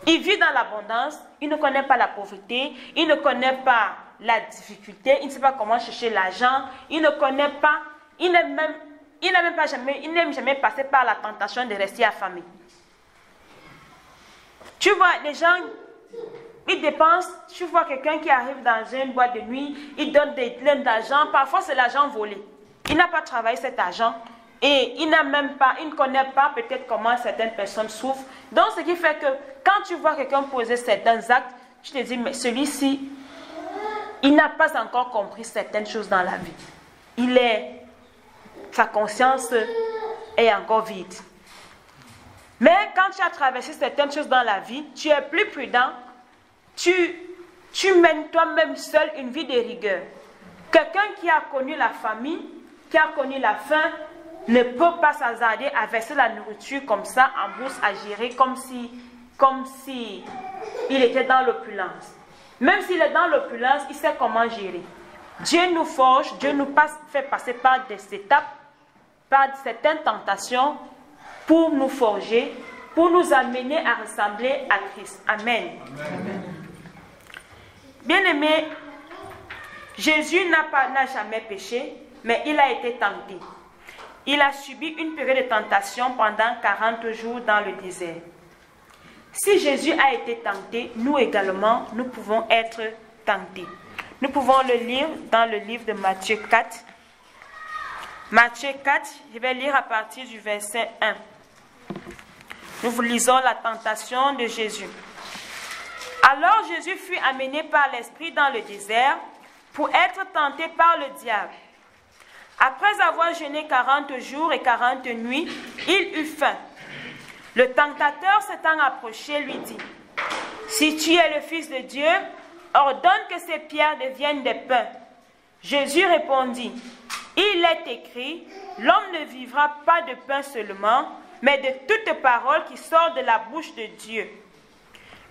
il vit dans l'abondance, il ne connaît pas la pauvreté, il ne connaît pas la difficulté, il ne sait pas comment chercher l'argent, il ne connaît pas, il n'aime jamais passer par la tentation de rester affamé. Tu vois, les gens, ils dépensent, tu vois quelqu'un qui arrive dans une boîte de nuit, il donne plein d'argent, parfois c'est l'argent volé. Il n'a pas travaillé cet argent et il ne connaît pas peut-être comment certaines personnes souffrent. Donc ce qui fait que quand tu vois quelqu'un poser certains actes, tu te dis, mais celui-ci, il n'a pas encore compris certaines choses dans la vie. Sa conscience est encore vide. Mais quand tu as traversé certaines choses dans la vie, tu es plus prudent. Tu mènes toi-même seul une vie de rigueur. Quelqu'un qui a connu la famine, qui a connu la faim, ne peut pas s'hasarder à verser la nourriture comme ça en bourse à gérer comme si il était dans l'opulence. Même s'il est dans l'opulence, il sait comment gérer. Dieu nous forge, Dieu nous fait passer par des étapes, par certaines tentations pour nous forger, pour nous amener à ressembler à Christ. Amen. Amen. Bien-aimé, Jésus n'a jamais péché, mais il a été tenté. Il a subi une période de tentation pendant 40 jours dans le désert. Si Jésus a été tenté, nous également, nous pouvons être tentés. Nous pouvons le lire dans le livre de Matthieu 4. Matthieu 4, je vais lire à partir du verset 1. Nous vous lisons la tentation de Jésus. Alors Jésus fut amené par l'Esprit dans le désert pour être tenté par le diable. Après avoir jeûné 40 jours et 40 nuits, il eut faim. Le tentateur s'étant approché lui dit, « Si tu es le Fils de Dieu, ordonne que ces pierres deviennent des pains. » Jésus répondit, « Il est écrit, l'homme ne vivra pas de pain seulement, mais de toute parole qui sort de la bouche de Dieu. »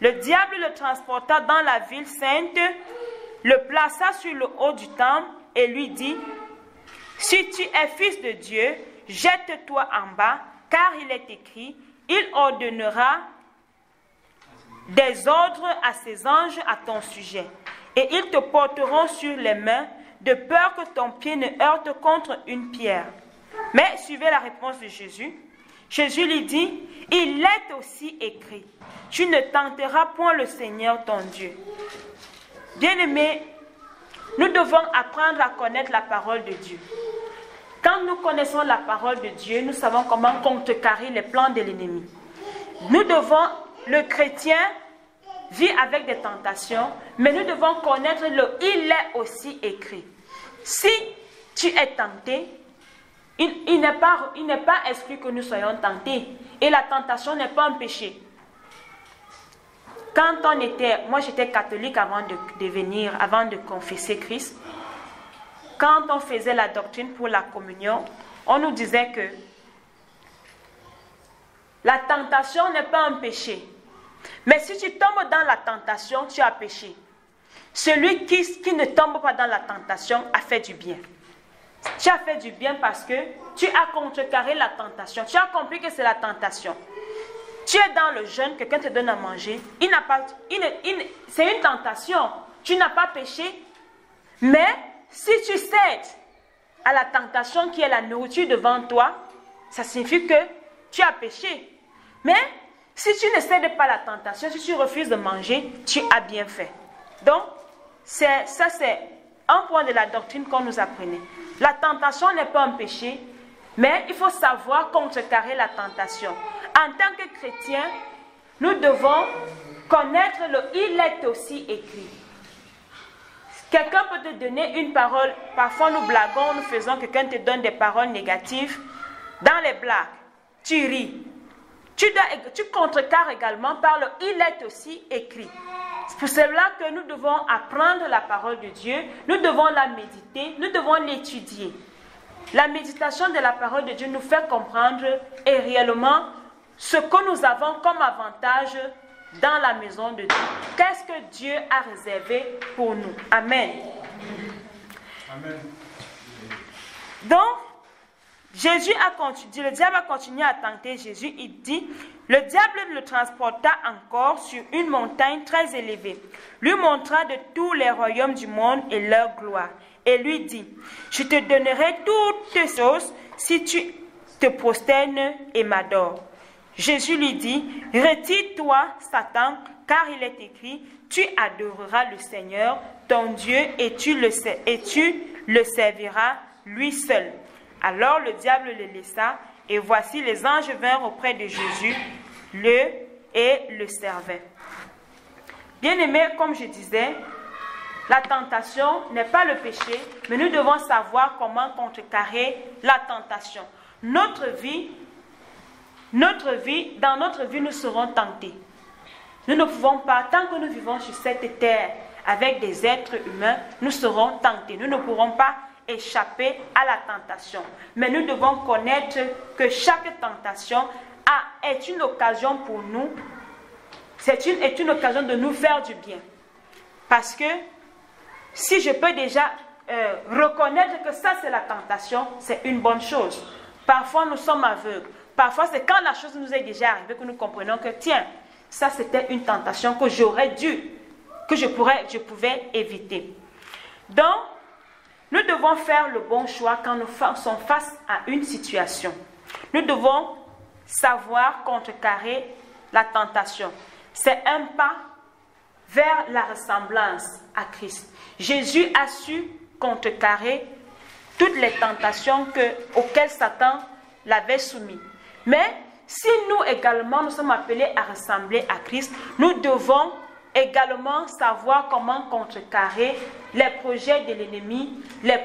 Le diable le transporta dans la ville sainte le plaça sur le haut du temple et lui dit, « Si tu es fils de Dieu, jette-toi en bas, car il est écrit, il ordonnera des ordres à ses anges à ton sujet, et ils te porteront sur les mains, de peur que ton pied ne heurte contre une pierre. » Mais suivez la réponse de Jésus. Jésus lui dit, « Il est aussi écrit, tu ne tenteras point le Seigneur ton Dieu. » Bien-aimés, nous devons apprendre à connaître la parole de Dieu. Quand nous connaissons la parole de Dieu, nous savons comment contrecarrer les plans de l'ennemi. Nous devons, le chrétien vit avec des tentations, mais nous devons connaître le « il est aussi écrit ». Si tu es tenté, il n'est pas exclu que nous soyons tentés. Et la tentation n'est pas un péché. Moi j'étais catholique avant de confesser Christ. Quand on faisait la doctrine pour la communion, on nous disait que la tentation n'est pas un péché. Mais si tu tombes dans la tentation, tu as péché. Celui qui ne tombe pas dans la tentation a fait du bien. Tu as fait du bien parce que tu as contrecarré la tentation. Tu as compris que c'est la tentation. Tu es dans le jeûne, quelqu'un te donne à manger. C'est une tentation. Tu n'as pas péché. Mais si tu cèdes à la tentation qui est la nourriture devant toi, ça signifie que tu as péché. Mais si tu ne cèdes pas à la tentation, si tu refuses de manger, tu as bien fait. Donc, ça c'est un point de la doctrine qu'on nous apprenait. La tentation n'est pas un péché, mais il faut savoir contrecarrer la tentation. En tant que chrétien, nous devons connaître le « il est aussi écrit ». Quelqu'un peut te donner une parole, parfois nous blaguons, nous faisons, quelqu'un te donne des paroles négatives. Dans les blagues, tu ris. Tu contrecarres également par le « il est aussi écrit ». C'est pour cela que nous devons apprendre la parole de Dieu, nous devons la méditer, nous devons l'étudier. La méditation de la parole de Dieu nous fait comprendre et réellement ce que nous avons comme avantage dans la maison de Dieu. Qu'est-ce que Dieu a réservé pour nous? Amen. Amen. Donc, Jésus a continué, le diable a continué à tenter Jésus. Il dit, le diable le transporta encore sur une montagne très élevée, lui montra de tous les royaumes du monde et leur gloire, et lui dit, je te donnerai toutes choses si tu te prosternes et m'adores. Jésus lui dit, retire-toi, Satan, car il est écrit, tu adoreras le Seigneur, ton Dieu, et tu le serviras lui seul. Alors le diable le laissa, et voici les anges vinrent auprès de Jésus et le servaient. Bien-aimés, comme je disais, la tentation n'est pas le péché, mais nous devons savoir comment contrecarrer la tentation. Dans notre vie, nous serons tentés. Nous ne pouvons pas, tant que nous vivons sur cette terre avec des êtres humains, nous serons tentés. Nous ne pourrons pas échapper à la tentation. Mais nous devons connaître que chaque tentation est une occasion pour nous, est une occasion de nous faire du bien. Parce que si je peux déjà reconnaître que ça c'est la tentation, c'est une bonne chose. Parfois nous sommes aveugles. Parfois c'est quand la chose nous est déjà arrivée que nous comprenons que tiens, ça c'était une tentation que je pouvais éviter. Donc, nous devons faire le bon choix quand nous sommes face à une situation. Nous devons savoir contrecarrer la tentation. C'est un pas vers la ressemblance à Christ. Jésus a su contrecarrer toutes les tentations auxquelles Satan l'avait soumis. Mais si nous également nous sommes appelés à ressembler à Christ, nous devons également savoir comment contrecarrer les projets de l'ennemi, les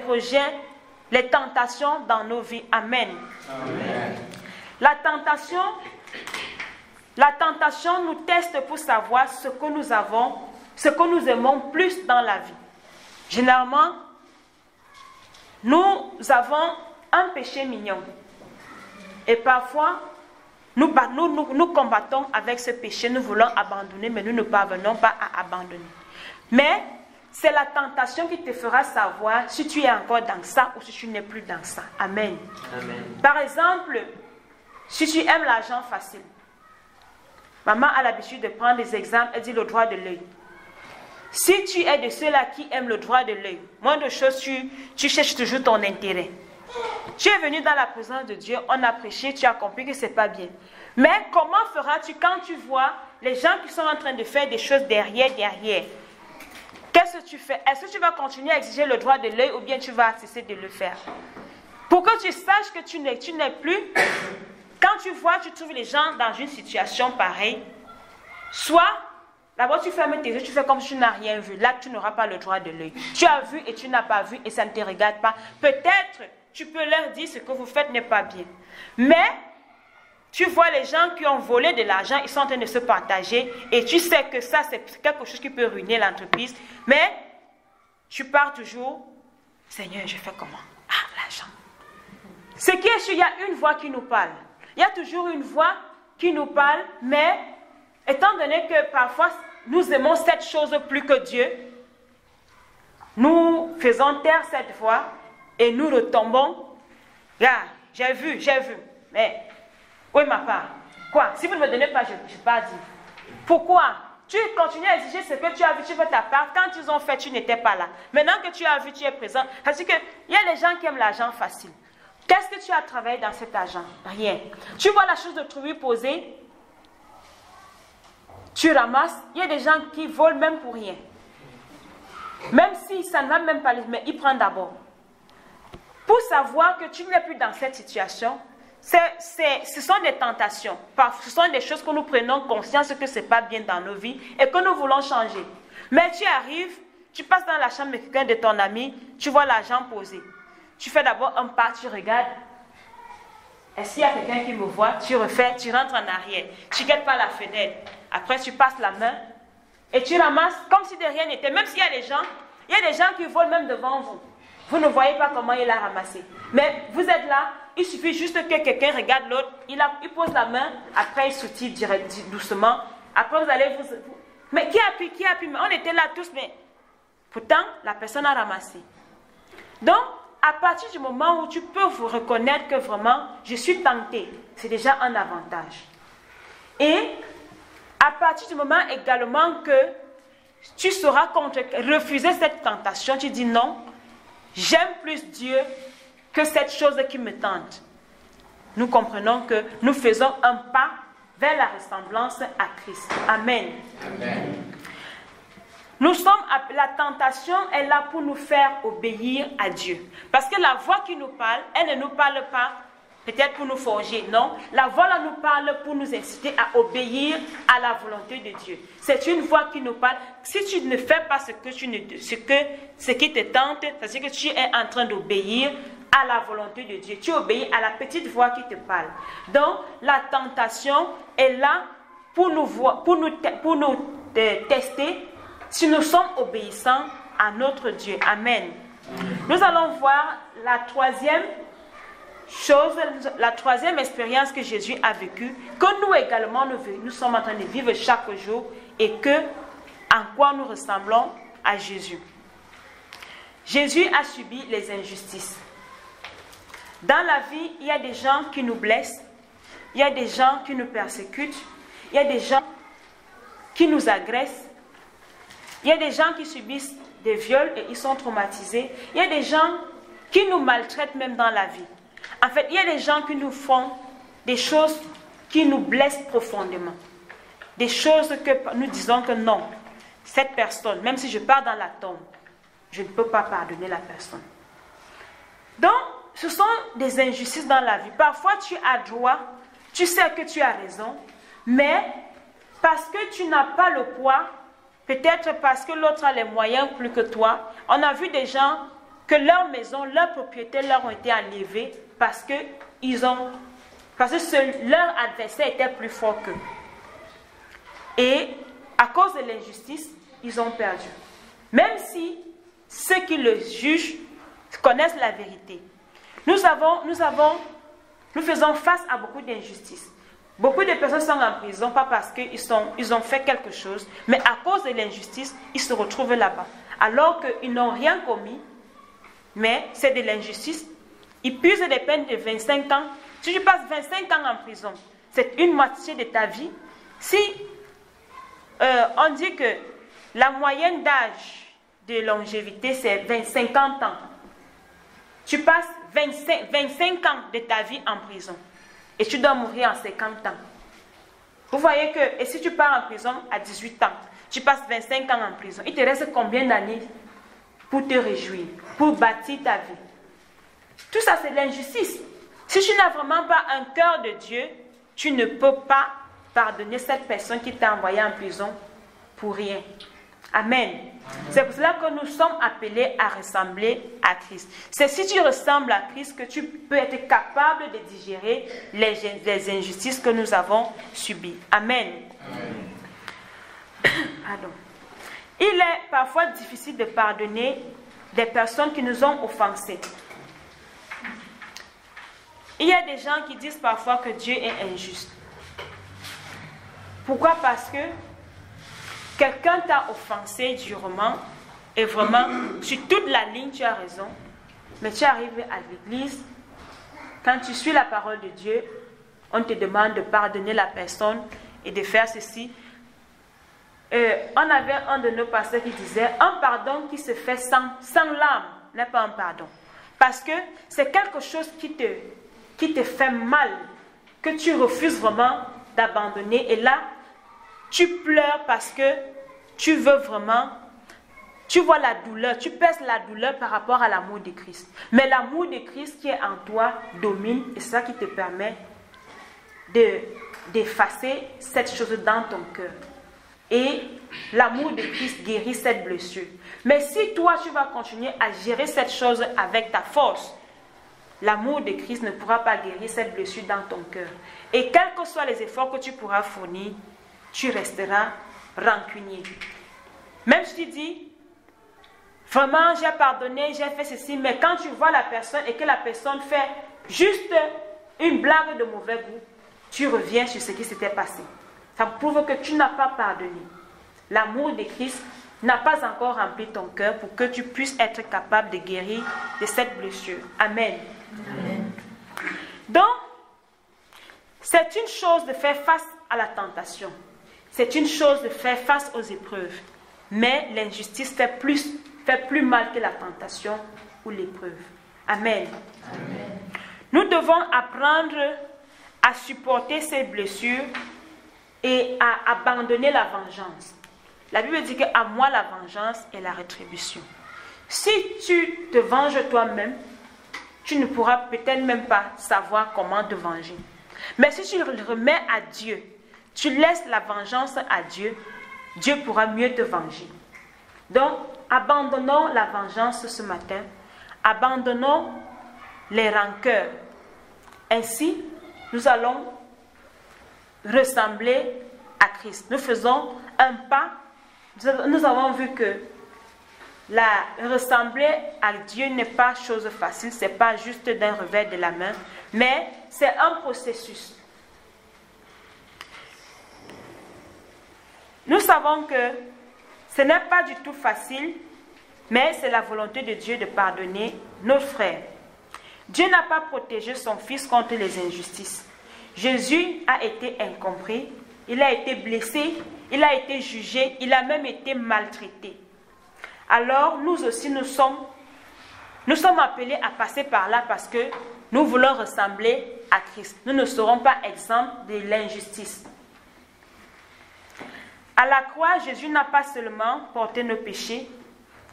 tentations dans nos vies. Amen. Amen. La tentation nous teste pour savoir ce que nous aimons plus dans la vie. Généralement, nous avons un péché mignon. Et parfois, nous combattons avec ce péché, nous voulons abandonner, mais nous ne parvenons pas à abandonner. Mais c'est la tentation qui te fera savoir si tu es encore dans ça ou si tu n'es plus dans ça. Amen. Amen. Par exemple, si tu aimes l'argent facile, maman a l'habitude de prendre des exemples, elle dit le droit de l'œil. Si tu es de ceux-là qui aiment le droit de l'œil, moindre chose, tu cherches toujours ton intérêt. Tu es venu dans la présence de Dieu, on a prêché, tu as compris que ce n'est pas bien. Mais comment feras-tu quand tu vois les gens qui sont en train de faire des choses derrière? Qu'est-ce que tu fais? Est-ce que tu vas continuer à exiger le droit de l'œil ou bien tu vas cesser de le faire? Pour que tu saches que tu n'es plus, quand tu vois, tu trouves les gens dans une situation pareille, soit d'abord tu fermes tes yeux, tu fais comme si tu n'as rien vu. Là, tu n'auras pas le droit de l'œil. Tu as vu et tu n'as pas vu et ça ne te regarde pas. Peut-être tu peux leur dire ce que vous faites n'est pas bien. Mais tu vois les gens qui ont volé de l'argent, ils sont en train de se partager et tu sais que ça, c'est quelque chose qui peut ruiner l'entreprise. Mais tu pars toujours, Seigneur, je fais comment? Ah, l'argent. Ce qui est sûr, il y a une voix qui nous parle. Il y a toujours une voix qui nous parle, mais étant donné que parfois nous aimons cette chose plus que Dieu, nous faisons taire cette voix et nous retombons. Là, j'ai vu, mais où est ma part? Quoi? Si vous ne me donnez pas, je ne vais pas dire. Pourquoi? Tu continues à exiger ce que tu as vu, tu veux ta part. Quand ils ont fait, tu n'étais pas là. Maintenant que tu as vu, tu es présent. C'est-à-dire qu'il y a des gens qui aiment l'argent facile. Qu'est-ce que tu as travaillé dans cet argent? Rien. Tu vois la chose de trouver posée, tu ramasses. Il y a des gens qui volent même pour rien. Même si ça ne va même pas, mais ils prennent d'abord. Pour savoir que tu n'es plus dans cette situation, ce sont des tentations. Ce sont des choses que nous prenons conscience que ce n'est pas bien dans nos vies et que nous voulons changer. Mais tu arrives, tu passes dans la chambre de quelqu'un de ton ami, tu vois l'argent posé. Tu fais d'abord un pas, tu regardes. Est-ce qu'il y a quelqu'un qui me voit? Tu refais, tu rentres en arrière. Tu ne guettes pas la fenêtre. Après, tu passes la main et tu ramasses comme si de rien n'était. Même s'il y a des gens qui volent même devant vous. Vous ne voyez pas comment il a ramassé. Mais vous êtes là, il suffit juste que quelqu'un regarde l'autre, il pose la main, après il soutient doucement. Après vous allez vous... Mais qui appuie? Mais on était là tous, mais pourtant la personne a ramassé. Donc, à partir du moment où tu peux vous reconnaître que vraiment, je suis tenté, c'est déjà un avantage. Et à partir du moment également que tu sauras refuser cette tentation, tu dis non, j'aime plus Dieu que cette chose qui me tente. Nous comprenons que nous faisons un pas vers la ressemblance à Christ. Amen. Amen. La tentation est là pour nous faire obéir à Dieu. Parce que la voix qui nous parle, elle ne nous parle pas peut-être pour nous forger, non. La voix là nous parle pour nous inciter à obéir à la volonté de Dieu. C'est une voix qui nous parle. Si tu ne fais pas ce qui te tente, c'est que tu es en train d'obéir à la volonté de Dieu. Tu obéis à la petite voix qui te parle. Donc, la tentation est là pour nous tester si nous sommes obéissants à notre Dieu. Amen. Nous allons voir la troisième expérience que Jésus a vécue, que nous également nous sommes en train de vivre chaque jour et en quoi nous ressemblons à Jésus. Jésus a subi les injustices. Dans la vie, il y a des gens qui nous blessent, il y a des gens qui nous persécutent, il y a des gens qui nous agressent, il y a des gens qui subissent des viols et ils sont traumatisés, il y a des gens qui nous maltraitent même dans la vie. En fait, il y a des gens qui nous font des choses qui nous blessent profondément. Des choses que nous disons que non, cette personne, même si je pars dans la tombe, je ne peux pas pardonner la personne. Donc, ce sont des injustices dans la vie. Parfois, tu as droit, tu sais que tu as raison, mais parce que tu n'as pas le poids, peut-être parce que l'autre a les moyens plus que toi, on a vu des gens que leur maison, leurs propriétés leur ont été enlevées parce que leur adversaire était plus fort qu'eux. Et à cause de l'injustice, ils ont perdu. Même si ceux qui le jugent connaissent la vérité. Nous faisons face à beaucoup d'injustices. Beaucoup de personnes sont en prison, pas parce qu'ils ont fait quelque chose, mais à cause de l'injustice, ils se retrouvent là-bas. Alors qu'ils n'ont rien commis, mais c'est de l'injustice. Ils puisent des peines de 25 ans. Si tu passes 25 ans en prison, c'est une moitié de ta vie. Si on dit que la moyenne d'âge de longévité, c'est 50 ans, tu passes 25 ans de ta vie en prison et tu dois mourir en 50 ans. Vous voyez que, et si tu pars en prison à 18 ans, tu passes 25 ans en prison, il te reste combien d'années pour te réjouir, pour bâtir ta vie? Tout ça, c'est l'injustice. Si tu n'as vraiment pas un cœur de Dieu, tu ne peux pas pardonner cette personne qui t'a envoyé en prison pour rien. Amen. Amen. C'est pour cela que nous sommes appelés à ressembler à Christ. C'est si tu ressembles à Christ que tu peux être capable de digérer les injustices que nous avons subies. Amen. Amen. Pardon. Il est parfois difficile de pardonner des personnes qui nous ont offensés. Il y a des gens qui disent parfois que Dieu est injuste. Pourquoi? Parce que quelqu'un t'a offensé durement et vraiment, sur toute la ligne, tu as raison. Mais tu arrives à l'église, quand tu suis la parole de Dieu, on te demande de pardonner la personne et de faire ceci. On avait un de nos pasteurs qui disait, un pardon qui se fait sans larmes n'est pas un pardon. Parce que c'est quelque chose qui te fait mal, que tu refuses vraiment d'abandonner. Et là, tu pleures parce que tu veux vraiment, tu vois la douleur, tu pèses la douleur par rapport à l'amour de Christ. Mais l'amour de Christ qui est en toi domine et c'est ça qui te permet d'effacer cette chose dans ton cœur. Et l'amour de Christ guérit cette blessure. Mais si toi, tu vas continuer à gérer cette chose avec ta force, l'amour de Christ ne pourra pas guérir cette blessure dans ton cœur. Et quels que soient les efforts que tu pourras fournir, tu resteras rancunier. Même si tu dis, vraiment j'ai pardonné, j'ai fait ceci, mais quand tu vois la personne et que la personne fait juste une blague de mauvais goût, tu reviens sur ce qui s'était passé. Ça prouve que tu n'as pas pardonné. L'amour de Christ n'a pas encore rempli ton cœur pour que tu puisses être capable de guérir de cette blessure. Amen. Amen. Donc, c'est une chose de faire face à la tentation. C'est une chose de faire face aux épreuves. Mais l'injustice fait plus mal que la tentation ou l'épreuve. Amen. Amen. Nous devons apprendre à supporter ces blessures et à abandonner la vengeance. La Bible dit qu'à moi la vengeance et la rétribution. Si tu te venges toi-même, tu ne pourras peut-être même pas savoir comment te venger. Mais si tu le remets à Dieu, tu laisses la vengeance à Dieu, Dieu pourra mieux te venger. Donc, abandonnons la vengeance ce matin. Abandonnons les rancœurs. Ainsi, nous allons ressembler à Christ. Nous faisons un pas. Nous avons vu que ressembler à Dieu n'est pas chose facile. Ce n'est pas juste d'un revers de la main. Mais c'est un processus. Nous savons que ce n'est pas du tout facile, mais c'est la volonté de Dieu de pardonner nos frères. Dieu n'a pas protégé son Fils contre les injustices. Jésus a été incompris, il a été blessé, il a été jugé, il a même été maltraité. Alors nous aussi nous sommes appelés à passer par là parce que nous voulons ressembler à Christ. Nous ne serons pas exempts de l'injustice. À la croix, Jésus n'a pas seulement porté nos péchés,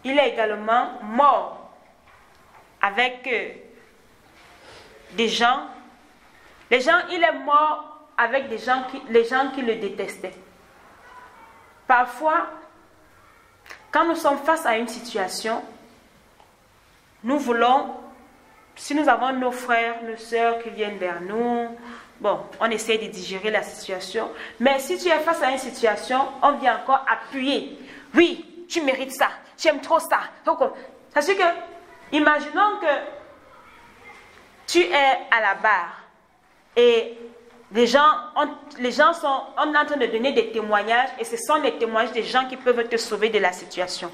il est également mort avec des gens. Il est mort avec les gens qui le détestaient. Parfois, quand nous sommes face à une situation, nous voulons, si nous avons nos frères, nos sœurs qui viennent vers nous, bon, on essaie de digérer la situation. Mais si tu es face à une situation, on vient encore appuyer. Oui, tu mérites ça, tu aimes trop ça. Ça veut dire que, imaginons que tu es à la barre et les gens sont en train de donner des témoignages et ce sont les témoignages des gens qui peuvent te sauver de la situation.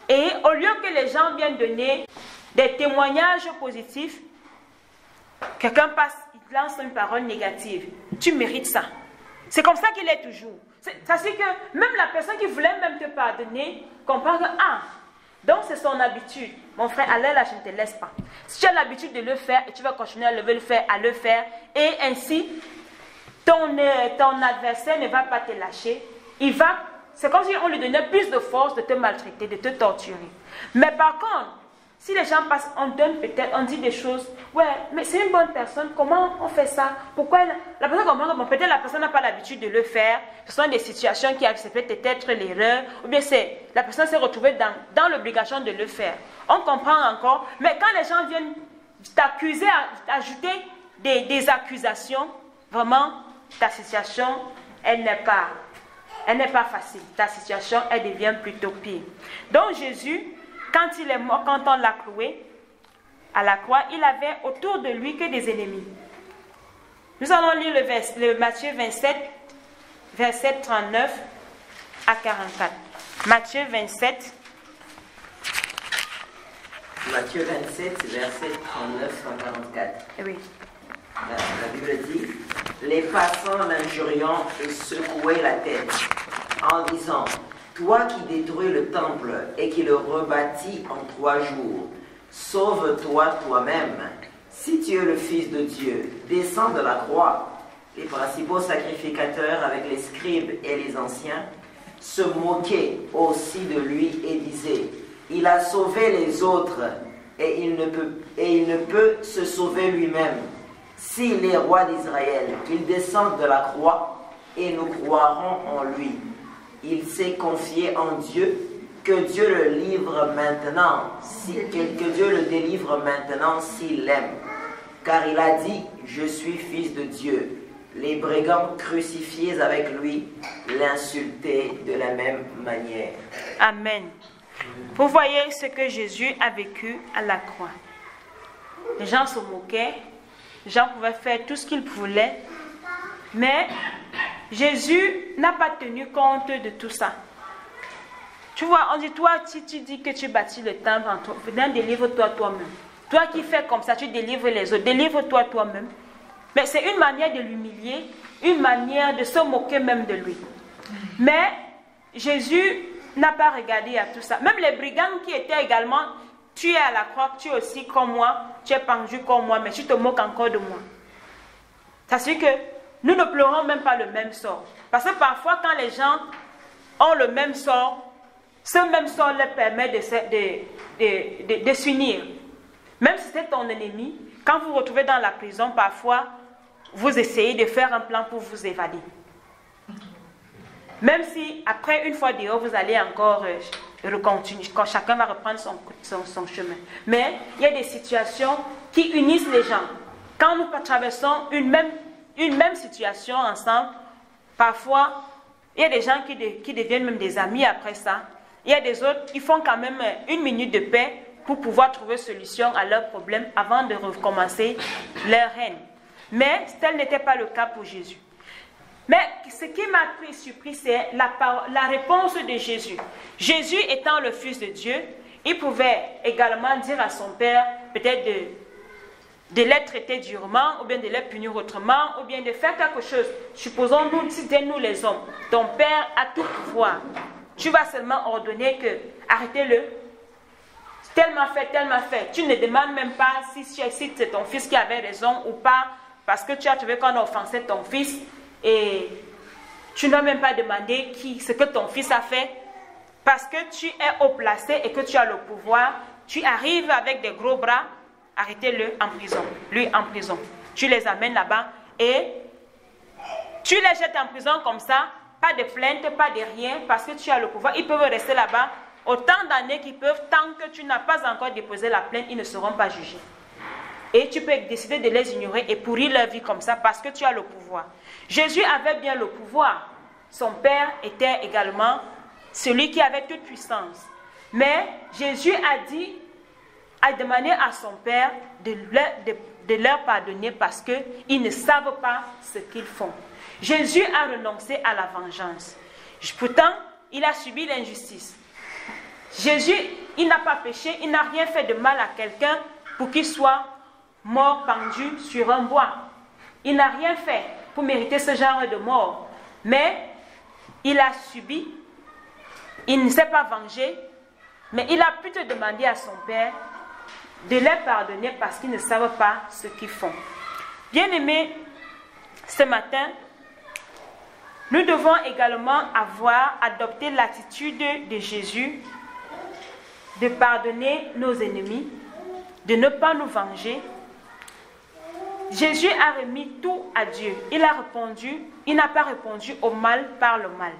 Et au lieu que les gens viennent donner des témoignages positifs, quelqu'un passe, il lance une parole négative. Tu mérites ça. C'est comme ça qu'il est toujours. Ça c'est que même la personne qui voulait même te pardonner comprend que, donc c'est son habitude. Mon frère, allez là, je ne te laisse pas. Si tu as l'habitude de le faire et tu vas continuer à le faire, et ainsi, ton adversaire ne va pas te lâcher. C'est comme si on lui donnait plus de force de te maltraiter, de te torturer. Mais par contre, si les gens passent, on dit des choses, ouais, mais c'est une bonne personne, comment on fait ça? Pourquoi la personne comprend que peut-être la personne n'a pas l'habitude de le faire, ce sont des situations qui acceptent peut-être l'erreur, ou bien la personne s'est retrouvée dans l'obligation de le faire. On comprend encore, mais quand les gens viennent t'accuser, ajouter des accusations, vraiment, ta situation, elle n'est pas facile. Ta situation, elle devient plutôt pire. Donc Jésus, quand il est mort, quand on l'a cloué à la croix, il avait autour de lui que des ennemis. Nous allons lire le Matthieu 27, verset 39 à 44. Matthieu 27. Matthieu 27, verset 39 à 44. Oui. La Bible dit, les passants l'injuriant et secouaient la tête en disant, toi qui détruis le temple et qui le rebâtis en 3 jours, sauve-toi toi-même. Si tu es le Fils de Dieu, descends de la croix. Les principaux sacrificateurs avec les scribes et les anciens se moquaient aussi de lui et disaient, il a sauvé les autres et il ne peut se sauver lui-même. S'il est roi d'Israël, qu'il descende de la croix et nous croirons en lui. Il s'est confié en Dieu, que Dieu le livre maintenant, que Dieu le délivre maintenant s'il l'aime. Car il a dit, je suis fils de Dieu. Les brigands crucifiés avec lui l'insultaient de la même manière. Amen. Vous voyez ce que Jésus a vécu à la croix. Les gens se moquaient, les gens pouvaient faire tout ce qu'ils voulaient, mais Jésus n'a pas tenu compte de tout ça. Tu vois, on dit, toi, si tu dis que tu bâtis le temple, délivre-toi toi-même. Toi qui fais comme ça, tu délivres les autres, délivre-toi toi-même. Mais c'est une manière de l'humilier, une manière de se moquer même de lui. Mais Jésus n'a pas regardé à tout ça. Même les brigands qui étaient également, tu es à la croix, tu es aussi comme moi, tu es pendu comme moi, mais tu te moques encore de moi. Ça veut dire que nous ne pleurons même pas le même sort. Parce que parfois, quand les gens ont le même sort, ce même sort leur permet de s'unir. Même si c'est ton ennemi, quand vous vous retrouvez dans la prison, parfois, vous essayez de faire un plan pour vous évader. Même si, après, une fois dehors, vous allez encore continuer, quand chacun va reprendre son chemin. Mais il y a des situations qui unissent les gens. Quand nous traversons une même situation ensemble, parfois, il y a des gens qui deviennent même des amis après ça. Il y a des autres qui font quand même 1 minute de paix pour pouvoir trouver solution à leurs problèmes avant de recommencer leur règne. Mais tel n'était pas le cas pour Jésus. Mais ce qui m'a surpris, c'est la réponse de Jésus. Jésus étant le Fils de Dieu, il pouvait également dire à son Père, peut-être de les traiter durement, ou bien de les punir autrement, ou bien de faire quelque chose. Supposons-nous, c'était nous les hommes. Ton Père a tout pouvoir. Tu vas seulement ordonner que, arrêtez-le, tellement fait. Tu ne demandes même pas si c'est ton fils qui avait raison ou pas, parce que tu as trouvé qu'on a offensé ton fils, et tu n'as même pas demandé ce que ton fils a fait, parce que tu es haut placé et que tu as le pouvoir, tu arrives avec des gros bras, arrêtez-le en prison, lui en prison. Tu les amènes là-bas et tu les jettes en prison comme ça, pas de plainte, pas de rien, parce que tu as le pouvoir. Ils peuvent rester là-bas autant d'années qu'ils peuvent, tant que tu n'as pas encore déposé la plainte, ils ne seront pas jugés. Et tu peux décider de les ignorer et pourrir leur vie comme ça parce que tu as le pouvoir. Jésus avait bien le pouvoir. Son Père était également celui qui avait toute puissance. Mais Jésus a demandé à son Père de leur pardonner parce qu'ils ne savent pas ce qu'ils font. Jésus a renoncé à la vengeance. Pourtant, il a subi l'injustice. Jésus, il n'a pas péché, il n'a rien fait de mal à quelqu'un pour qu'il soit mort pendu sur un bois. Il n'a rien fait pour mériter ce genre de mort. Mais il a subi, il ne s'est pas vengé, mais il a pu te demander à son Père de les pardonner parce qu'ils ne savent pas ce qu'ils font. Bien-aimés, ce matin, nous devons également adopté l'attitude de Jésus de pardonner nos ennemis, de ne pas nous venger. Jésus a remis tout à Dieu. Il n'a pas répondu au mal par le mal,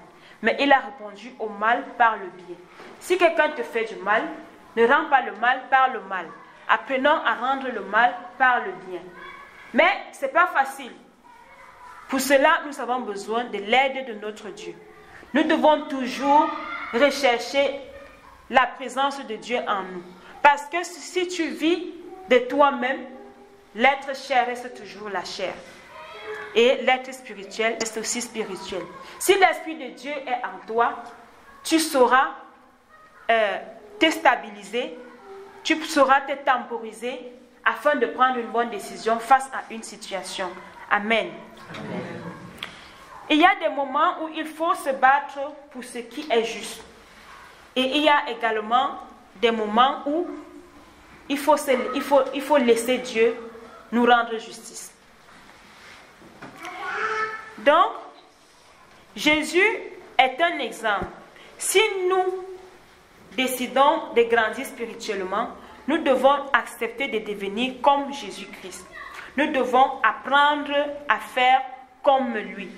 mais il a répondu au mal par le bien. Si quelqu'un te fait du mal, ne rends pas le mal par le mal. Apprenons à rendre le mal par le bien. Mais ce n'est pas facile. Pour cela, nous avons besoin de l'aide de notre Dieu. Nous devons toujours rechercher la présence de Dieu en nous. Parce que si tu vis de toi-même, l'être chair reste toujours la chair. Et l'être spirituel reste aussi spirituel. Si l'Esprit de Dieu est en toi, tu sauras te stabiliser, tu sauras te temporiser afin de prendre une bonne décision face à une situation. Amen. Amen. Il y a des moments où il faut se battre pour ce qui est juste. Et il y a également des moments où il faut laisser Dieu nous rendre justice. Donc, Jésus est un exemple. Si nous décidons de grandir spirituellement, nous devons accepter de devenir comme Jésus-Christ. Nous devons apprendre à faire comme lui.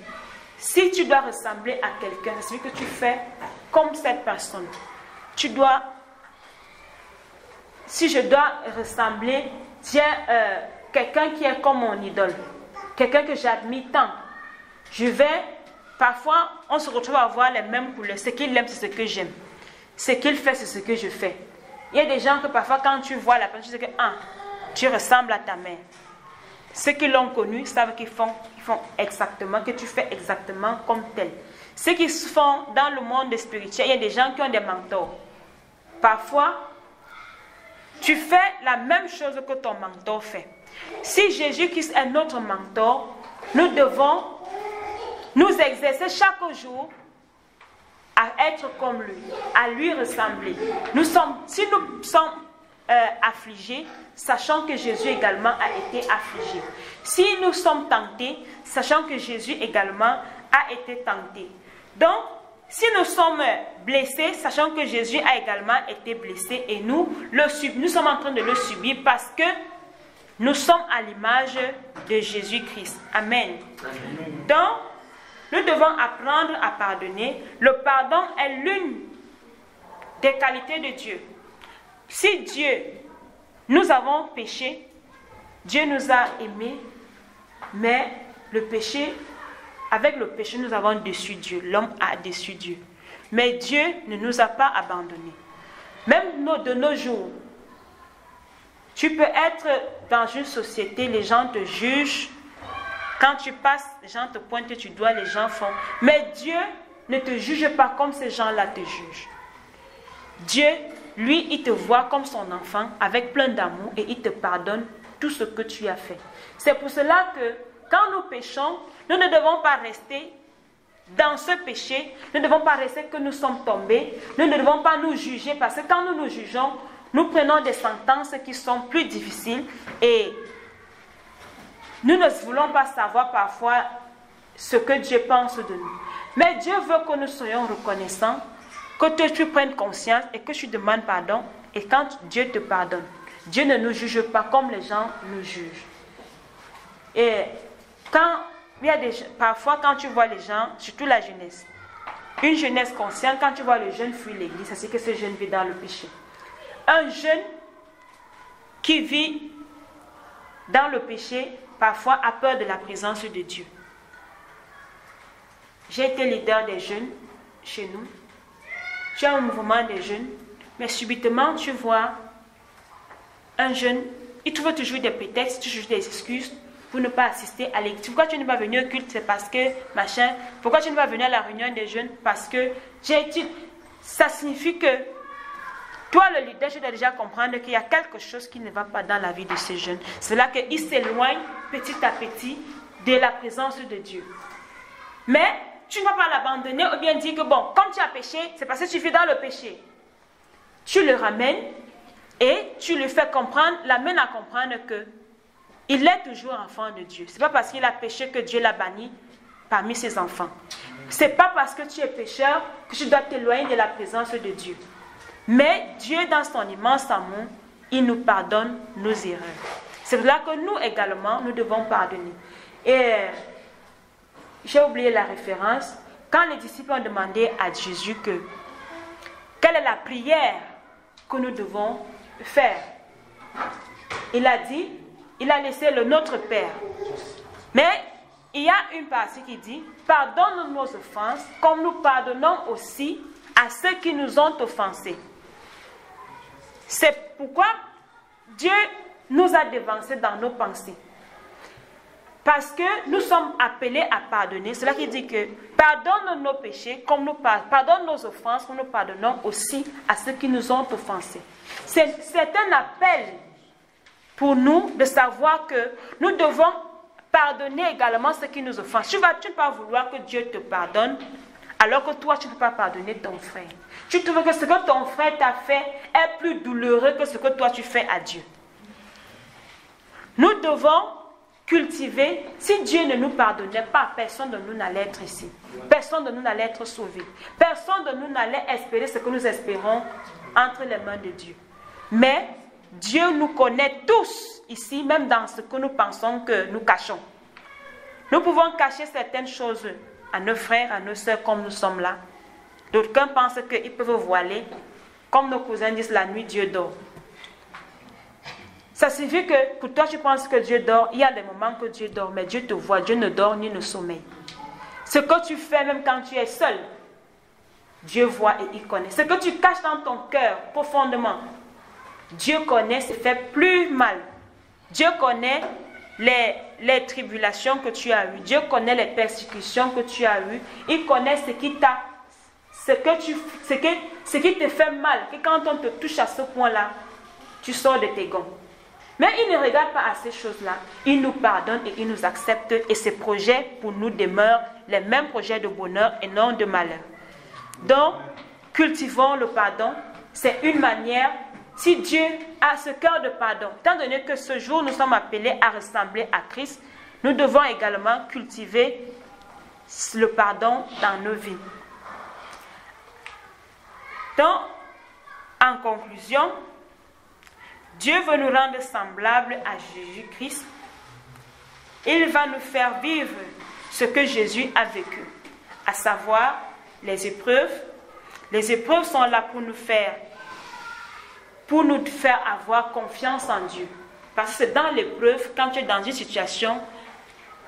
Si tu dois ressembler à quelqu'un, c'est ce que tu fais comme cette personne. Si je dois ressembler, quelqu'un qui est comme mon idole, quelqu'un que j'admire tant, parfois on se retrouve à avoir les mêmes couleurs. Ce qu'il aime, c'est ce que j'aime. Ce qu'il fait, c'est ce que je fais. Il y a des gens que parfois quand tu vois la personne, tu sais que tu ressembles à ta mère. Ceux qui l'ont connu savent qu'ils font exactement, que tu fais exactement comme tel. Ceux qui font dans le monde spirituel, il y a des gens qui ont des mentors. Parfois, tu fais la même chose que ton mentor fait. Si Jésus-Christ est notre mentor, nous devons nous exercer chaque jour à être comme lui, à lui ressembler. Si nous sommes affligés, sachant que Jésus également a été affligé. Si nous sommes tentés, sachant que Jésus également a été tenté. Donc, si nous sommes blessés, sachant que Jésus a également été blessé et nous sommes en train de le subir parce que nous sommes à l'image de Jésus-Christ. Amen. Amen. Donc, nous devons apprendre à pardonner. Le pardon est l'une des qualités de Dieu. Si nous avons péché, Dieu nous a aimés, mais avec le péché, nous avons déçu Dieu. L'homme a déçu Dieu. Mais Dieu ne nous a pas abandonnés. Même de nos jours, tu peux être dans une société, les gens te jugent. Quand tu passes, les gens te pointent du doigt, les gens font. Mais Dieu ne te juge pas comme ces gens-là te jugent. Dieu, lui, il te voit comme son enfant avec plein d'amour et il te pardonne tout ce que tu as fait. C'est pour cela que quand nous péchons, nous ne devons pas rester dans ce péché. Nous ne devons pas rester que nous sommes tombés. Nous ne devons pas nous juger parce que quand nous nous jugeons, nous prenons des sentences qui sont plus difficiles et nous ne voulons pas savoir parfois ce que Dieu pense de nous. Mais Dieu veut que nous soyons reconnaissants, que tu prennes conscience et que tu demandes pardon. Et quand Dieu te pardonne, Dieu ne nous juge pas comme les gens nous jugent. Et parfois quand tu vois les gens, surtout la jeunesse, une jeunesse consciente, quand tu vois le jeune fuir l'église, c'est que ce jeune vit dans le péché. Un jeune qui vit dans le péché, parfois a peur de la présence de Dieu. J'ai été leader des jeunes chez nous. Tu as un mouvement des jeunes, mais subitement tu vois un jeune il trouve toujours des prétextes, toujours des excuses pour ne pas assister à l'église. Pourquoi tu n'es pas venu au culte? C'est parce que machin. Pourquoi tu n'es pas venu à la réunion des jeunes? Parce que ça signifie que toi, le leader, tu dois déjà comprendre qu'il y a quelque chose qui ne va pas dans la vie de ces jeunes. C'est là qu'ils s'éloignent petit à petit de la présence de Dieu. Mais tu ne vas pas l'abandonner ou bien dire que bon, comme tu as péché, c'est parce que tu vis dans le péché. Tu le ramènes et tu le fais comprendre, l'amènes à comprendre que il est toujours enfant de Dieu. Ce n'est pas parce qu'il a péché que Dieu l'a banni parmi ses enfants. Ce n'est pas parce que tu es pécheur que tu dois t'éloigner de la présence de Dieu. Mais Dieu, dans son immense amour, il nous pardonne nos erreurs. C'est pour là que nous également, nous devons pardonner. Et j'ai oublié la référence. Quand les disciples ont demandé à Jésus quelle est la prière que nous devons faire, il a dit, il a laissé le Notre Père. Mais il y a une partie qui dit, pardonne nos offenses comme nous pardonnons aussi à ceux qui nous ont offensés. C'est pourquoi Dieu nous a devancés dans nos pensées. Parce que nous sommes appelés à pardonner. C'est là qu'il dit que pardonne nos péchés, comme nous pardonne nos offenses, comme nous pardonnons aussi à ceux qui nous ont offensés. C'est un appel pour nous de savoir que nous devons pardonner également ceux qui nous offensent. Tu ne vas pas vouloir que Dieu te pardonne alors que toi, tu ne peux pas pardonner ton frère. Tu trouves que ce que ton frère t'a fait est plus douloureux que ce que toi tu fais à Dieu. Nous devons cultiver, si Dieu ne nous pardonnait pas, personne de nous n'allait être ici. Personne de nous n'allait être sauvé. Personne de nous n'allait espérer ce que nous espérons entre les mains de Dieu. Mais Dieu nous connaît tous ici, même dans ce que nous pensons que nous cachons. Nous pouvons cacher certaines choses à nos frères, à nos sœurs, comme nous sommes là. D'autres pensent qu'ils peuvent voiler. Comme nos cousins disent, la nuit, Dieu dort. Ça signifie que pour toi, tu penses que Dieu dort. Il y a des moments que Dieu dort, mais Dieu te voit. Dieu ne dort ni ne sommeille. Ce que tu fais, même quand tu es seul, Dieu voit et il connaît. Ce que tu caches dans ton cœur, profondément, Dieu connaît, ça fait plus mal. Dieu connaît les tribulations que tu as eues. Dieu connaît les persécutions que tu as eues. Il connaît ce qui te fait mal. Que quand on te touche à ce point-là, tu sors de tes gonds. Mais il ne regarde pas à ces choses-là. Il nous pardonne et il nous accepte. Et ses projets pour nous demeurent les mêmes projets de bonheur et non de malheur. Donc, cultivons le pardon. C'est une manière. Si Dieu a ce cœur de pardon, étant donné que ce jour nous sommes appelés à ressembler à Christ, nous devons également cultiver le pardon dans nos vies. Donc, en conclusion, Dieu veut nous rendre semblables à Jésus-Christ. Il va nous faire vivre ce que Jésus a vécu, à savoir les épreuves. Les épreuves sont là pour nous faire avoir confiance en Dieu. Parce que c'est dans l'épreuve, quand tu es dans une situation,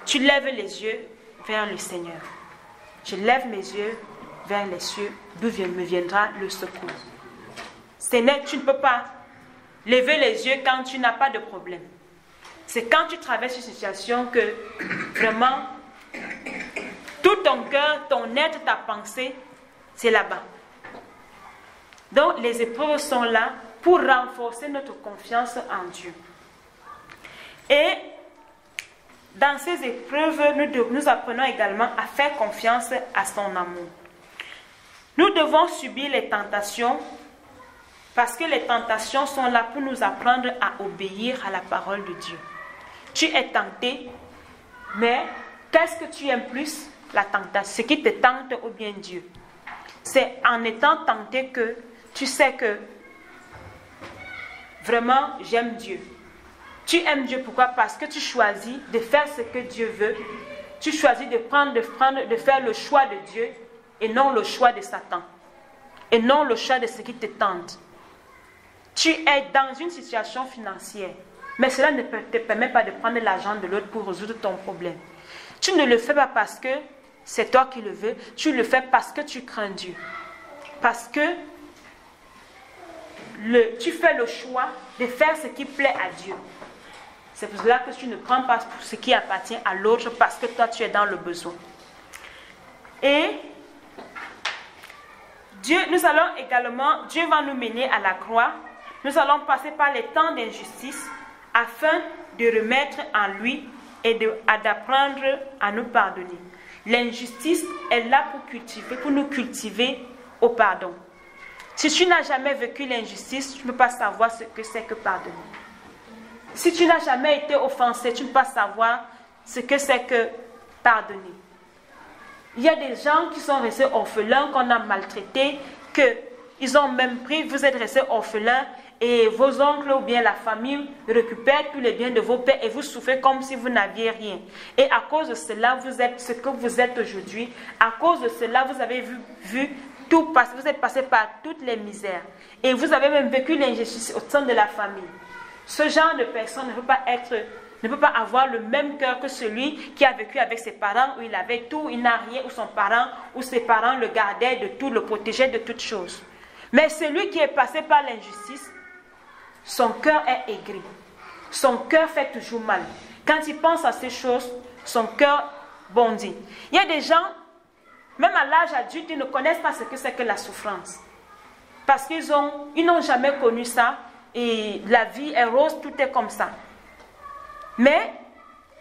tu lèves les yeux vers le Seigneur. Je lève mes yeux vers les cieux, d'où me viendra le secours. Tu ne peux pas lever les yeux quand tu n'as pas de problème. C'est quand tu traverses une situation que vraiment tout ton cœur, ton être, ta pensée, c'est là-bas. Donc les épreuves sont là pour renforcer notre confiance en Dieu. Et dans ces épreuves, nous apprenons également à faire confiance à son amour. Nous devons subir les tentations parce que les tentations sont là pour nous apprendre à obéir à la parole de Dieu. Tu es tenté, mais qu'est-ce que tu aimes plus? La tentation, ce qui te tente ou bien Dieu. C'est en étant tenté que tu sais que vraiment j'aime Dieu. Tu aimes Dieu, pourquoi? Parce que tu choisis de faire ce que Dieu veut. Tu choisis de faire le choix de Dieu et non le choix de Satan. Et non le choix de ce qui te tente. Tu es dans une situation financière, mais cela ne te permet pas de prendre l'argent de l'autre pour résoudre ton problème. Tu ne le fais pas parce que c'est toi qui le veux, tu le fais parce que tu crains Dieu. Parce que tu fais le choix de faire ce qui plaît à Dieu. C'est pour cela que tu ne prends pas ce qui appartient à l'autre parce que toi tu es dans le besoin. Et Dieu va nous mener à la croix. Nous allons passer par les temps d'injustice afin de remettre en lui et d'apprendre à nous pardonner. L'injustice est là pour nous cultiver au pardon. Si tu n'as jamais vécu l'injustice, tu ne peux pas savoir ce que c'est que pardonner. Si tu n'as jamais été offensé, tu ne peux pas savoir ce que c'est que pardonner. Il y a des gens qui sont restés orphelins, qu'on a maltraités, qu'ils ont même pris, vous êtes restés orphelins, et vos oncles ou bien la famille récupèrent tous les biens de vos pères et vous souffrez comme si vous n'aviez rien. Et à cause de cela, vous êtes ce que vous êtes aujourd'hui. À cause de cela, vous avez vu tout passer, vous êtes passé par toutes les misères. Et vous avez même vécu l'injustice au sein de la famille. Ce genre de personne ne peut pas avoir le même cœur que celui qui a vécu avec ses parents où il avait tout, il n'a rien, où ses parents le gardaient de tout, le protégeaient de toutes choses. Mais celui qui est passé par l'injustice, son cœur est aigri. Son cœur fait toujours mal. Quand il pense à ces choses, son cœur bondit. Il y a des gens, même à l'âge adulte, ils ne connaissent pas ce que c'est que la souffrance. Parce qu'ils n'ont jamais connu ça. Et la vie est rose, tout est comme ça. Mais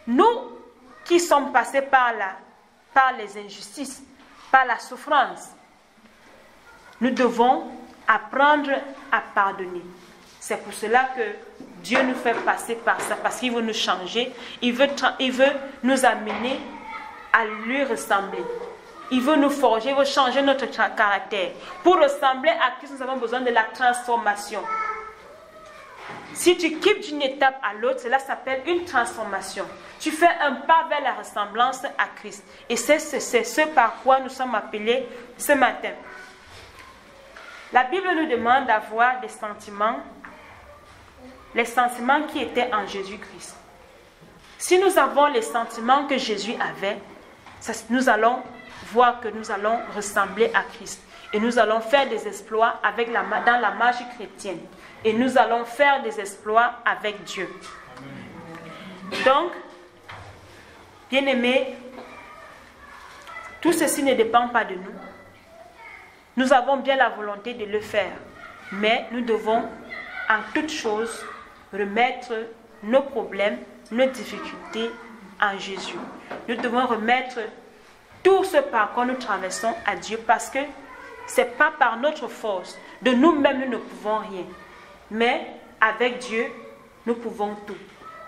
nous qui sommes passés par les injustices, par la souffrance, nous devons apprendre à pardonner. C'est pour cela que Dieu nous fait passer par ça, parce qu'il veut nous changer. Il veut nous amener à lui ressembler. Il veut nous forger, il veut changer notre caractère. Pour ressembler à Christ, nous avons besoin de la transformation. Si tu quittes d'une étape à l'autre, cela s'appelle une transformation. Tu fais un pas vers la ressemblance à Christ. Et c'est ce par quoi nous sommes appelés ce matin. La Bible nous demande d'avoir des sentiments, les sentiments qui étaient en Jésus-Christ. Si nous avons les sentiments que Jésus avait, nous allons voir que nous allons ressembler à Christ. Et nous allons faire des exploits dans la marche chrétienne. Et nous allons faire des exploits avec Dieu. Donc, bien-aimés, tout ceci ne dépend pas de nous. Nous avons bien la volonté de le faire. Mais nous devons, en toute chose, remettre nos problèmes, nos difficultés en Jésus. Nous devons remettre tout ce par quoi nous traversons à Dieu parce que ce n'est pas par notre force. De nous-mêmes, nous ne pouvons rien. Mais avec Dieu, nous pouvons tout.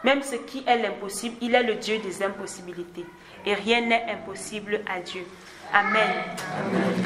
Même ce qui est l'impossible, il est le Dieu des impossibilités. Et rien n'est impossible à Dieu. Amen. Amen.